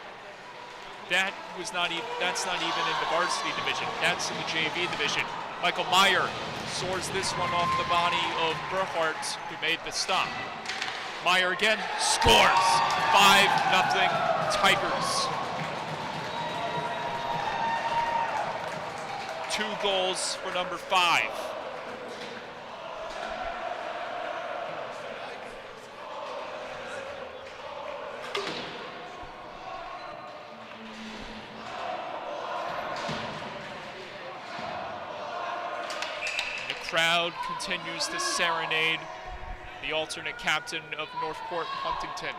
that's not even in the varsity division. That's in the JV division. Michael Meyer soars this one off the body of Berhardt, who made the stop. Meyer again, scores. 5-0 Tigers. 2 goals for number 5. The crowd continues to serenade the alternate captain of Northport, Huntington.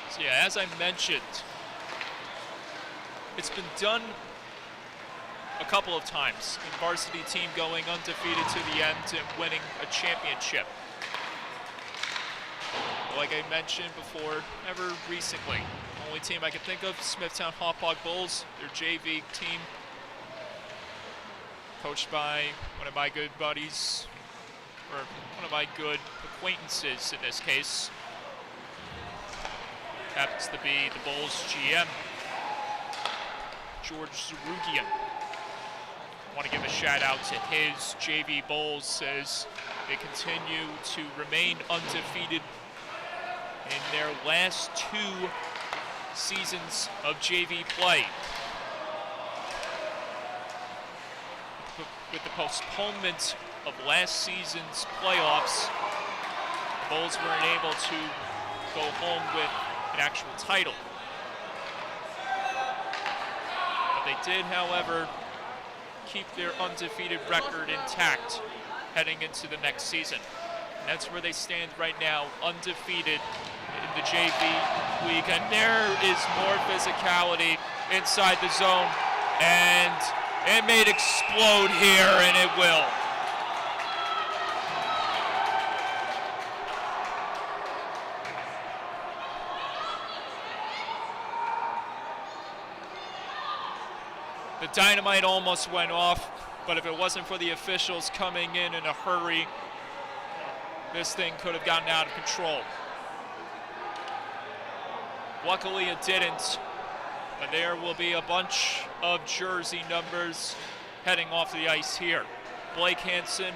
So yeah, as I mentioned, it's been done a couple of times. A varsity team going undefeated to the end and winning a championship. Like I mentioned before, never recently. Only team I can think of, Smithtown Hawthawk Bulls, their JV team. Coached by one of my good buddies, or one of my good acquaintances in this case. Happens to be the Bulls GM, George Zerugian. I want to give a shout out to his JV Bulls as they continue to remain undefeated in their last 2 seasons of JV play. With the postponement of last season's playoffs, the Bulls weren't able to go home with an actual title. But they did, however, keep their undefeated record intact heading into the next season. And that's where they stand right now, undefeated in the JV league. And there is more physicality inside the zone, and it may explode here, and it will. The dynamite almost went off, but if it wasn't for the officials coming in a hurry, this thing could have gotten out of control. Luckily it didn't. But there will be a bunch of jersey numbers heading off the ice here. Blake Hansen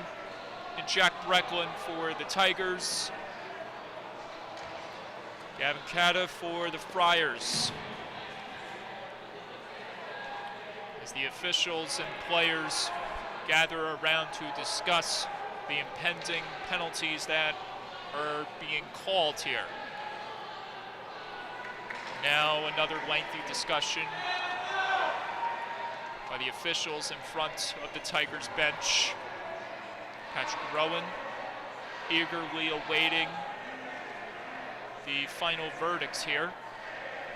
and Jack Brecklin for the Tigers. Gavin Cata for the Friars. As the officials and players gather around to discuss the impending penalties that are being called here. Now another lengthy discussion by the officials in front of the Tigers bench. Patrick Rowan eagerly awaiting the final verdicts here,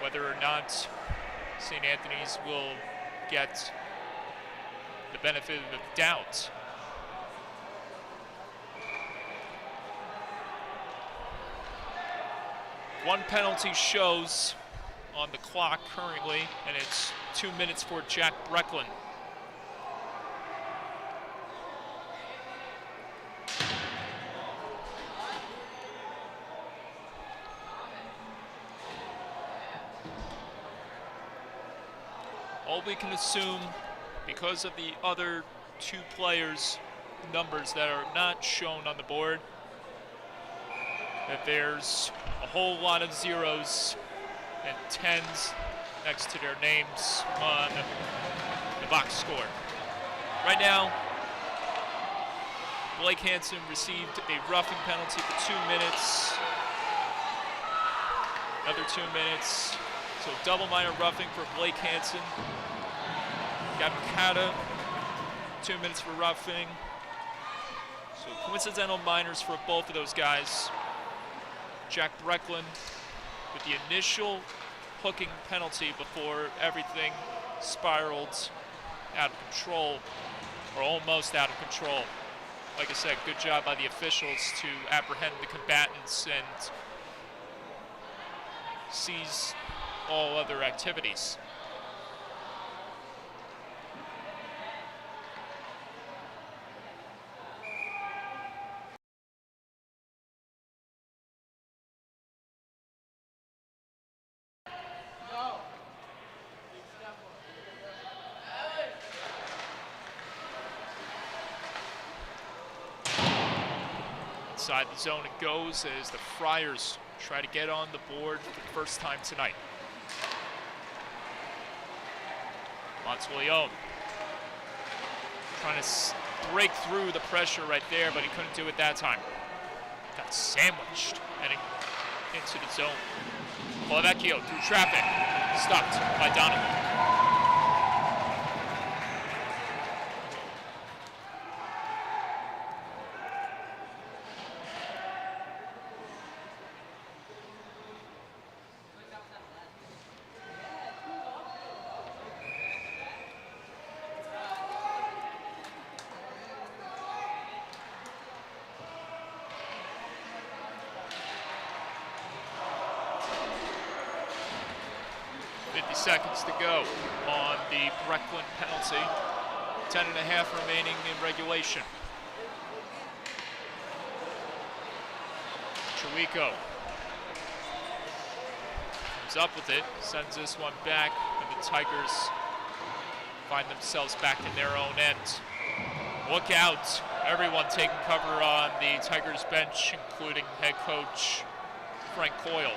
whether or not St. Anthony's will get the benefit of the doubt. One penalty shows on the clock currently, and it's 2 minutes for Jack Brecklin. All we can assume, because of the other 2 players' numbers that are not shown on the board, that there's a whole lot of 0s and 10s next to their names on the box score. Right now, Blake Hansen received a roughing penalty for 2 minutes. Another 2 minutes. So double minor roughing for Blake Hansen. Gavin Cata, 2 minutes for roughing. So coincidental minors for both of those guys. Jack Brecklin with the initial hooking penalty before everything spiraled out of control, or almost out of control. Like I said, good job by the officials to apprehend the combatants and seize all other activities. Inside the zone it goes as the Friars try to get on the board for the first time tonight. Monteleone trying to break through the pressure right there, but he couldn't do it that time. Got sandwiched heading into the zone. Polavecchio through traffic, stopped by Donovan. 50 seconds to go on the Brecklin penalty. 10.5 remaining in regulation. Chiwico comes up with it, sends this one back, and the Tigers find themselves back in their own end. Look out, everyone taking cover on the Tigers bench, including head coach Frank Coyle.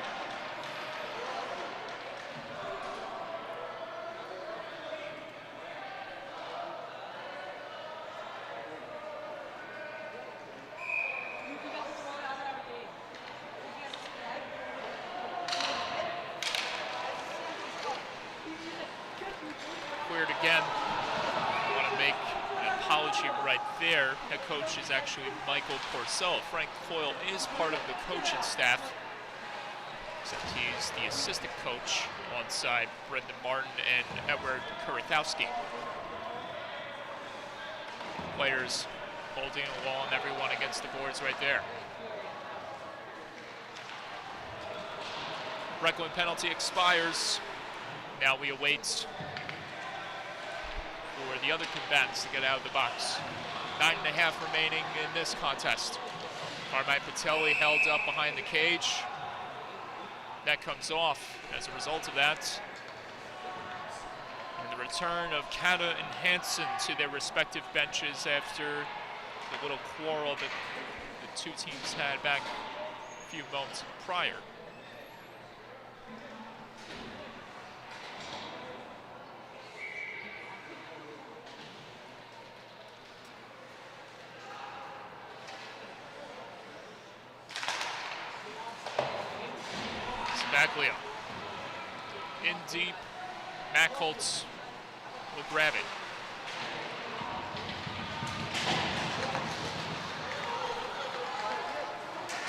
Cleared again. I want to make an apology right there. Head coach is actually Michael Porcel. Frank Coyle is part of the coaching staff, except he's the assistant coach alongside Brendan Martin and Edward Kuratowski. Players holding along everyone against the boards right there. Brecklin penalty expires. Now we await for the other combatants to get out of the box. 9.5 remaining in this contest. Carmine Patelli held up behind the cage. That comes off as a result of that. And the return of Kata and Hansen to their respective benches after the little quarrel that the two teams had back a few moments prior. Baglio in deep. Matt Holtz will grab it.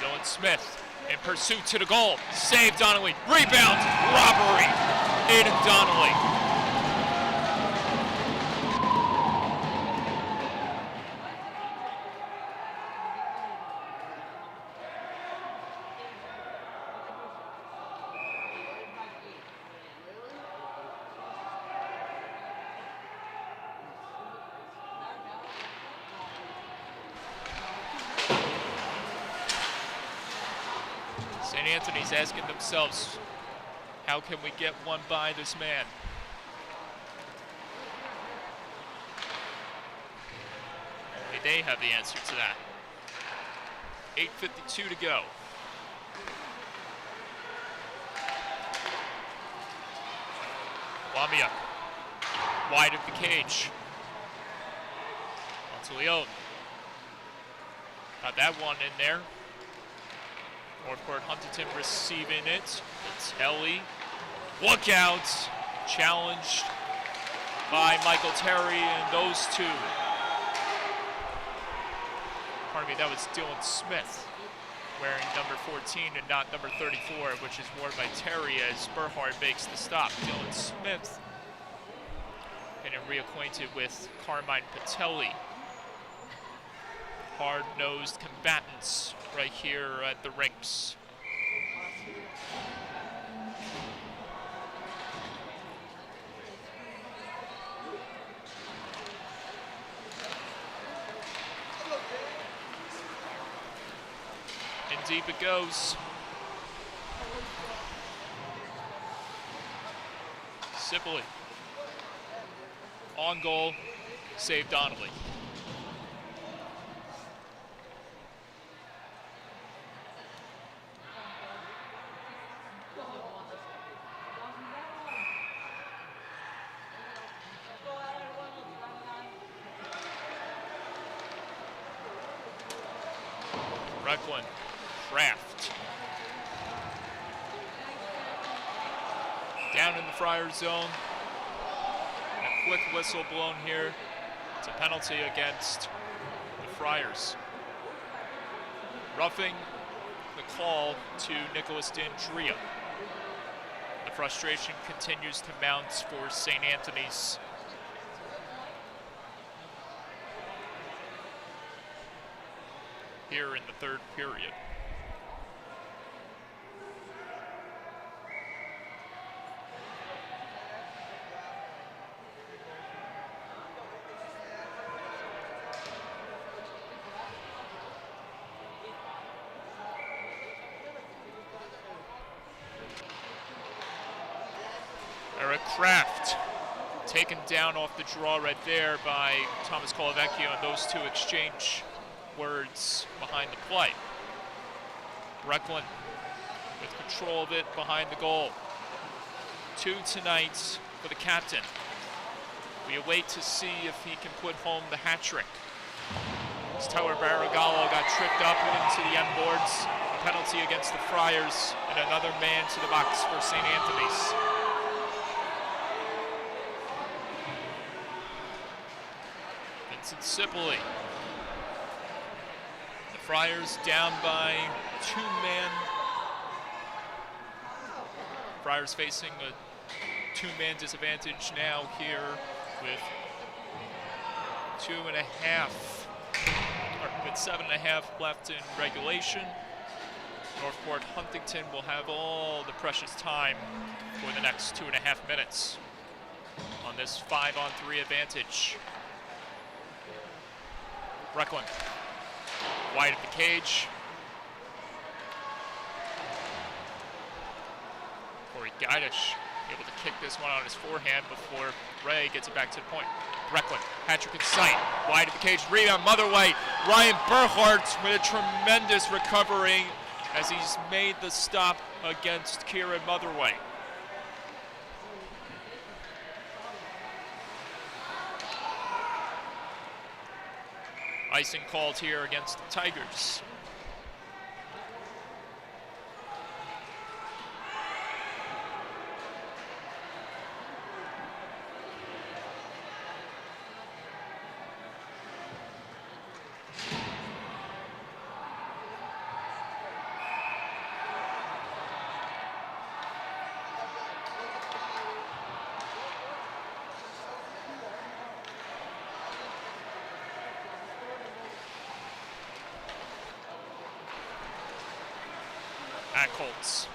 Dylan Smith in pursuit to the goal. Save Donnelly. Rebound. Robbery. Aiden Donnelly. St. Anthony's asking themselves, how can we get one by this man? Only they have the answer to that. 8:52 to go. Lamia, wide of the cage. Monteleone got that one in there. Northport Huntington receiving it. Patelli. Look out. Challenged by Michael Terry and those two. Pardon me, that was Dylan Smith wearing number 14 and not number 34, which is worn by Terry as Berhard makes the stop. Dylan Smith getting reacquainted with Carmine Patelli. Hard-nosed combatants right here at the rinks. And deep it goes. Sibley on goal, save Donnelly. Recklin, Kraft. Down in the Friars zone. And a quick whistle blown here. It's a penalty against the Friars. Roughing the call to Nicholas D'Andrea. The frustration continues to mount for St. Anthony's. Here in the third period. Eric Kraft taken down off the draw right there by Thomas Colavecchio, and those two exchange words behind the play. Recklin with control of it behind the goal. 2 tonight for the captain. We await to see if he can put home the hat trick. As Tyler Barragallo got tripped up into the end boards. A penalty against the Friars, and another man to the box for St. Anthony's. Vincent Sipley. Friars down by 2-man. Friars facing a 2-man disadvantage now here with 7.5 left in regulation. Northport Huntington will have all the precious time for the next 2.5 minutes on this 5-on-3 advantage. Recklin. Wide of the cage. Corey Geidish able to kick this one on his forehand before Ray gets it back to the point. Recklin, hat-trick in sight. Wide of the cage, rebound, Motherway. Ryan Burhart with a tremendous recovery as he's made the stop against Kieran Motherway. Icing called here against the Tigers. Colts.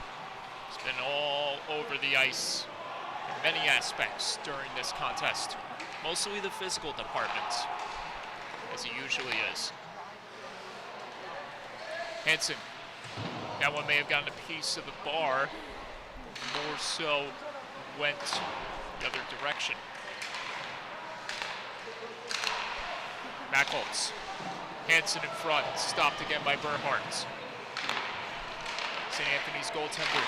He's been all over the ice in many aspects during this contest. Mostly the physical department, as he usually is. Hansen. That one may have gotten a piece of the bar. More so went the other direction. Mackholtz. Hansen in front, stopped again by Bernhardt. St. Anthony's goaltender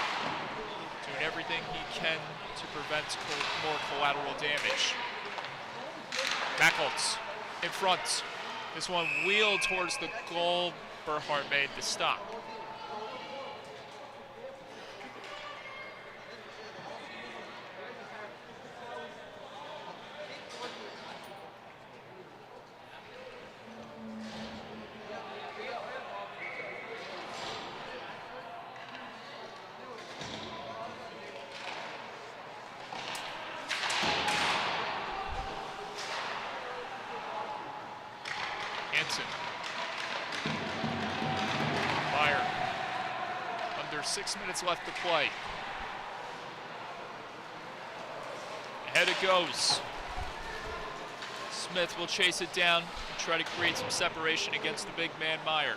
doing everything he can to prevent more collateral damage. Mackholtz in front. This one wheeled towards the goal. Bernhardt made the stop. Meyer. Under 6 minutes left to play. Ahead it goes. Smith will chase it down and try to create some separation against the big man Meyer.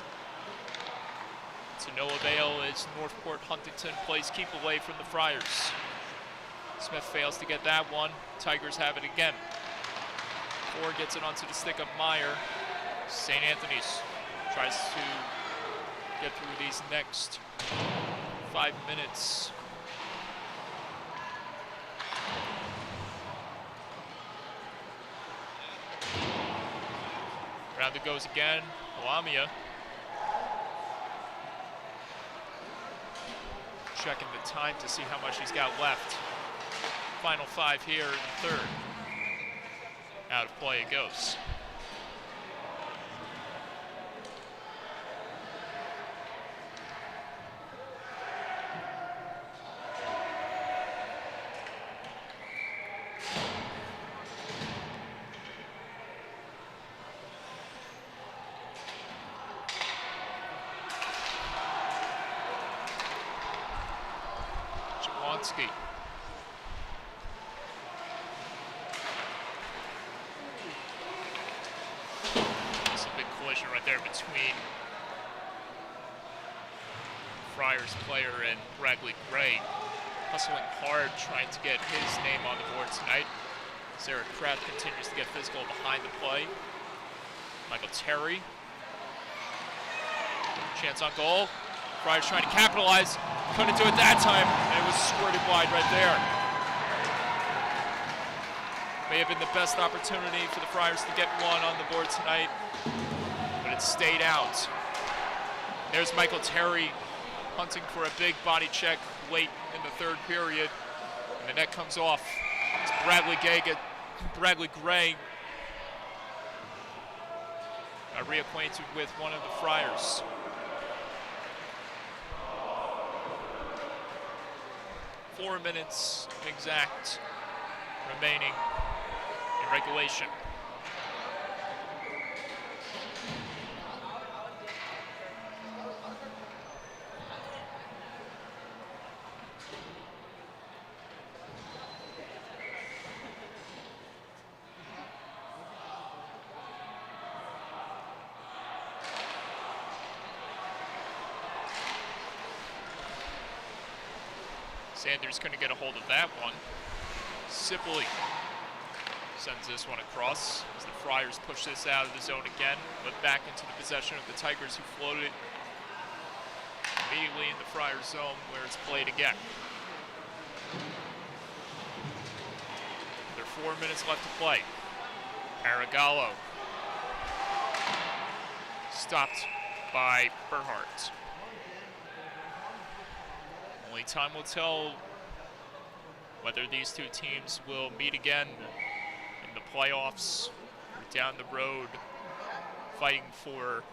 To no avail as Northport Huntington plays keep away from the Friars. Smith fails to get that one. Tigers have it again. Ford gets it onto the stick of Meyer. St. Anthony's tries to get through these next 5 minutes. Round it goes again. Lamia. checking the time to see how much he's got left. Final 5 here in the third. Out of play it goes. Jablonski. It's a big collision right there between Friars player and Bradley Gray. Hustling hard, trying to get his name on the board tonight. Sarah Kraft continues to get physical behind the play. Michael Terry. Chance on goal. Friars trying to capitalize. Couldn't do it that time, and it was squirted wide right there. May have been the best opportunity for the Friars to get one on the board tonight, but it stayed out. There's Michael Terry hunting for a big body check late in the third period, and the net comes off. It's Bradley Gray reacquainted with one of the Friars. Four minutes exact remaining in regulation. Sanders couldn't get a hold of that one. Sibley sends this one across as the Friars push this out of the zone again, but back into the possession of the Tigers, who floated immediately in the Friars zone where it's played again. There are 4 minutes left to play. Paragallo stopped by Berhardt. Only time will tell whether these two teams will meet again in the playoffs or down the road fighting for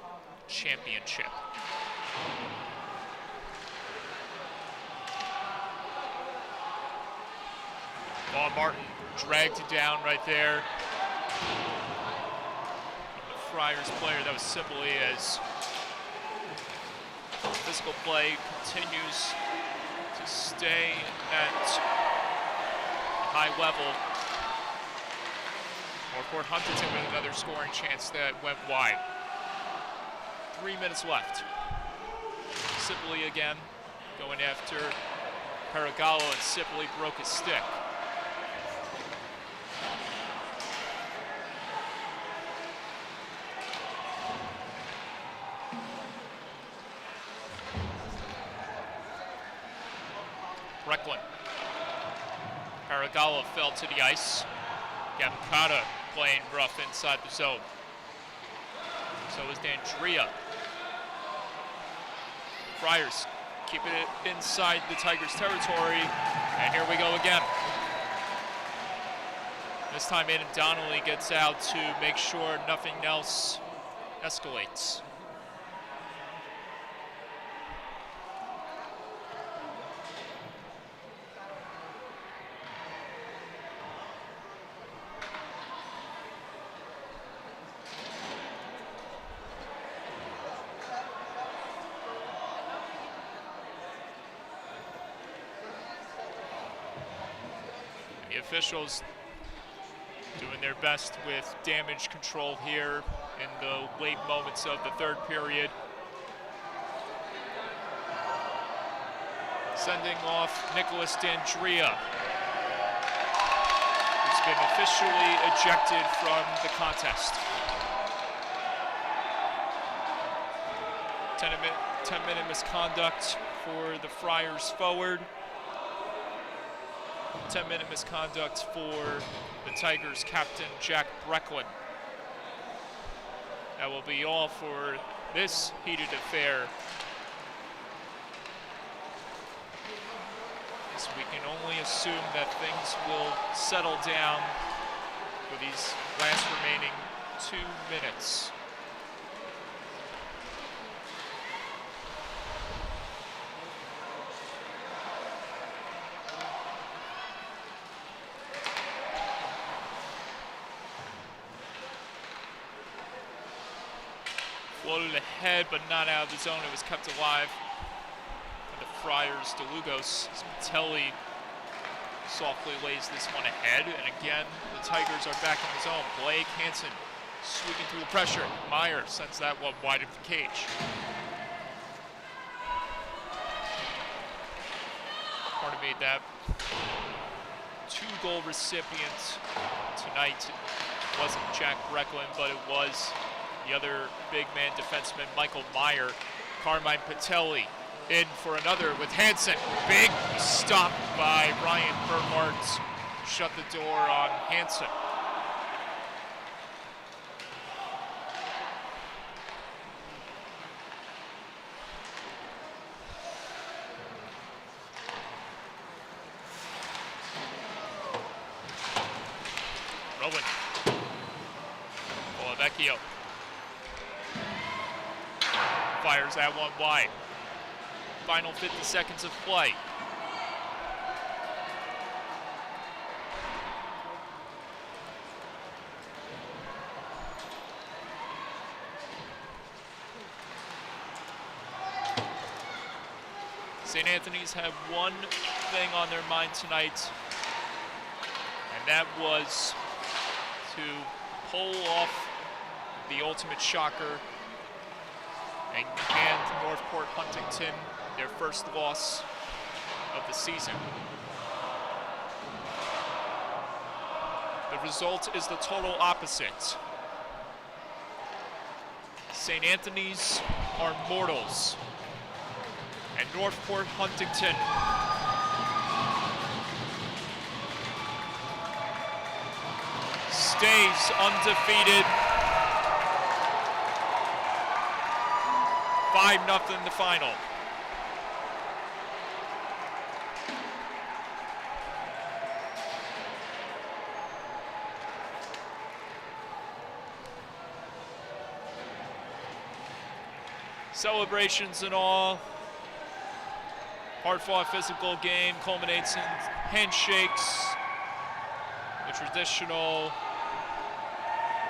championship. Vaughn Martin dragged it down right there. The Friars player, that was simply as physical play continues to stay at a high level. Northport Huntington with another scoring chance that went wide. 3 minutes left. Sibley again going after Paragallo, and Sibley broke his stick. Brecklin. Paragallo fell to the ice. Gavin playing rough inside the zone. So is Dandria. Friars keeping it inside the Tigers' territory. And here we go again. This time Aiden Donnelly gets out to make sure nothing else escalates. The officials doing their best with damage control here in the late moments of the third period. Sending off Nicholas Dandria, who's been officially ejected from the contest. 10-minute misconduct for the Friars forward. 10-minute misconduct for the Tigers captain, Jack Brecklin. That will be all for this heated affair So we can only assume that things will settle down for these last remaining 2 minutes. Floated ahead, but not out of the zone. It was kept alive by the Friars. DeLugos. Spitelli softly lays this one ahead, and again, the Tigers are back in the zone. Blake Hansen sweeping through the pressure. Meyer sends that one wide of the cage. Pardon me, that 2-goal recipient tonight wasn't Jack Brecklin, but it was the other big man defenseman, Michael Meyer. Carmine Patelli in for another with Hansen. Big stop by Ryan Bernhardt. Shut the door on Hansen. Rowan. Vecchio fires that one wide. Final 50 seconds of play. St. Anthony's have one thing on their mind tonight, and that was to pull off the ultimate shocker and hand Northport Huntington their first loss of the season. The result is the total opposite. St. Anthony's are mortals, and Northport Huntington stays undefeated. 5-0 the final. Celebrations and all. Hard-fought physical game culminates in handshakes, a traditional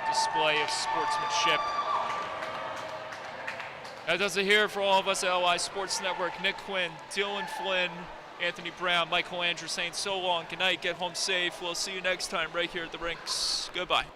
display of sportsmanship. That does it here for all of us at LI Sports Network. Nick Quinn, Dylan Flynn, Anthony Brown, Michael Andrews saying so long. Good night, get home safe. We'll see you next time right here at the rinks. Goodbye.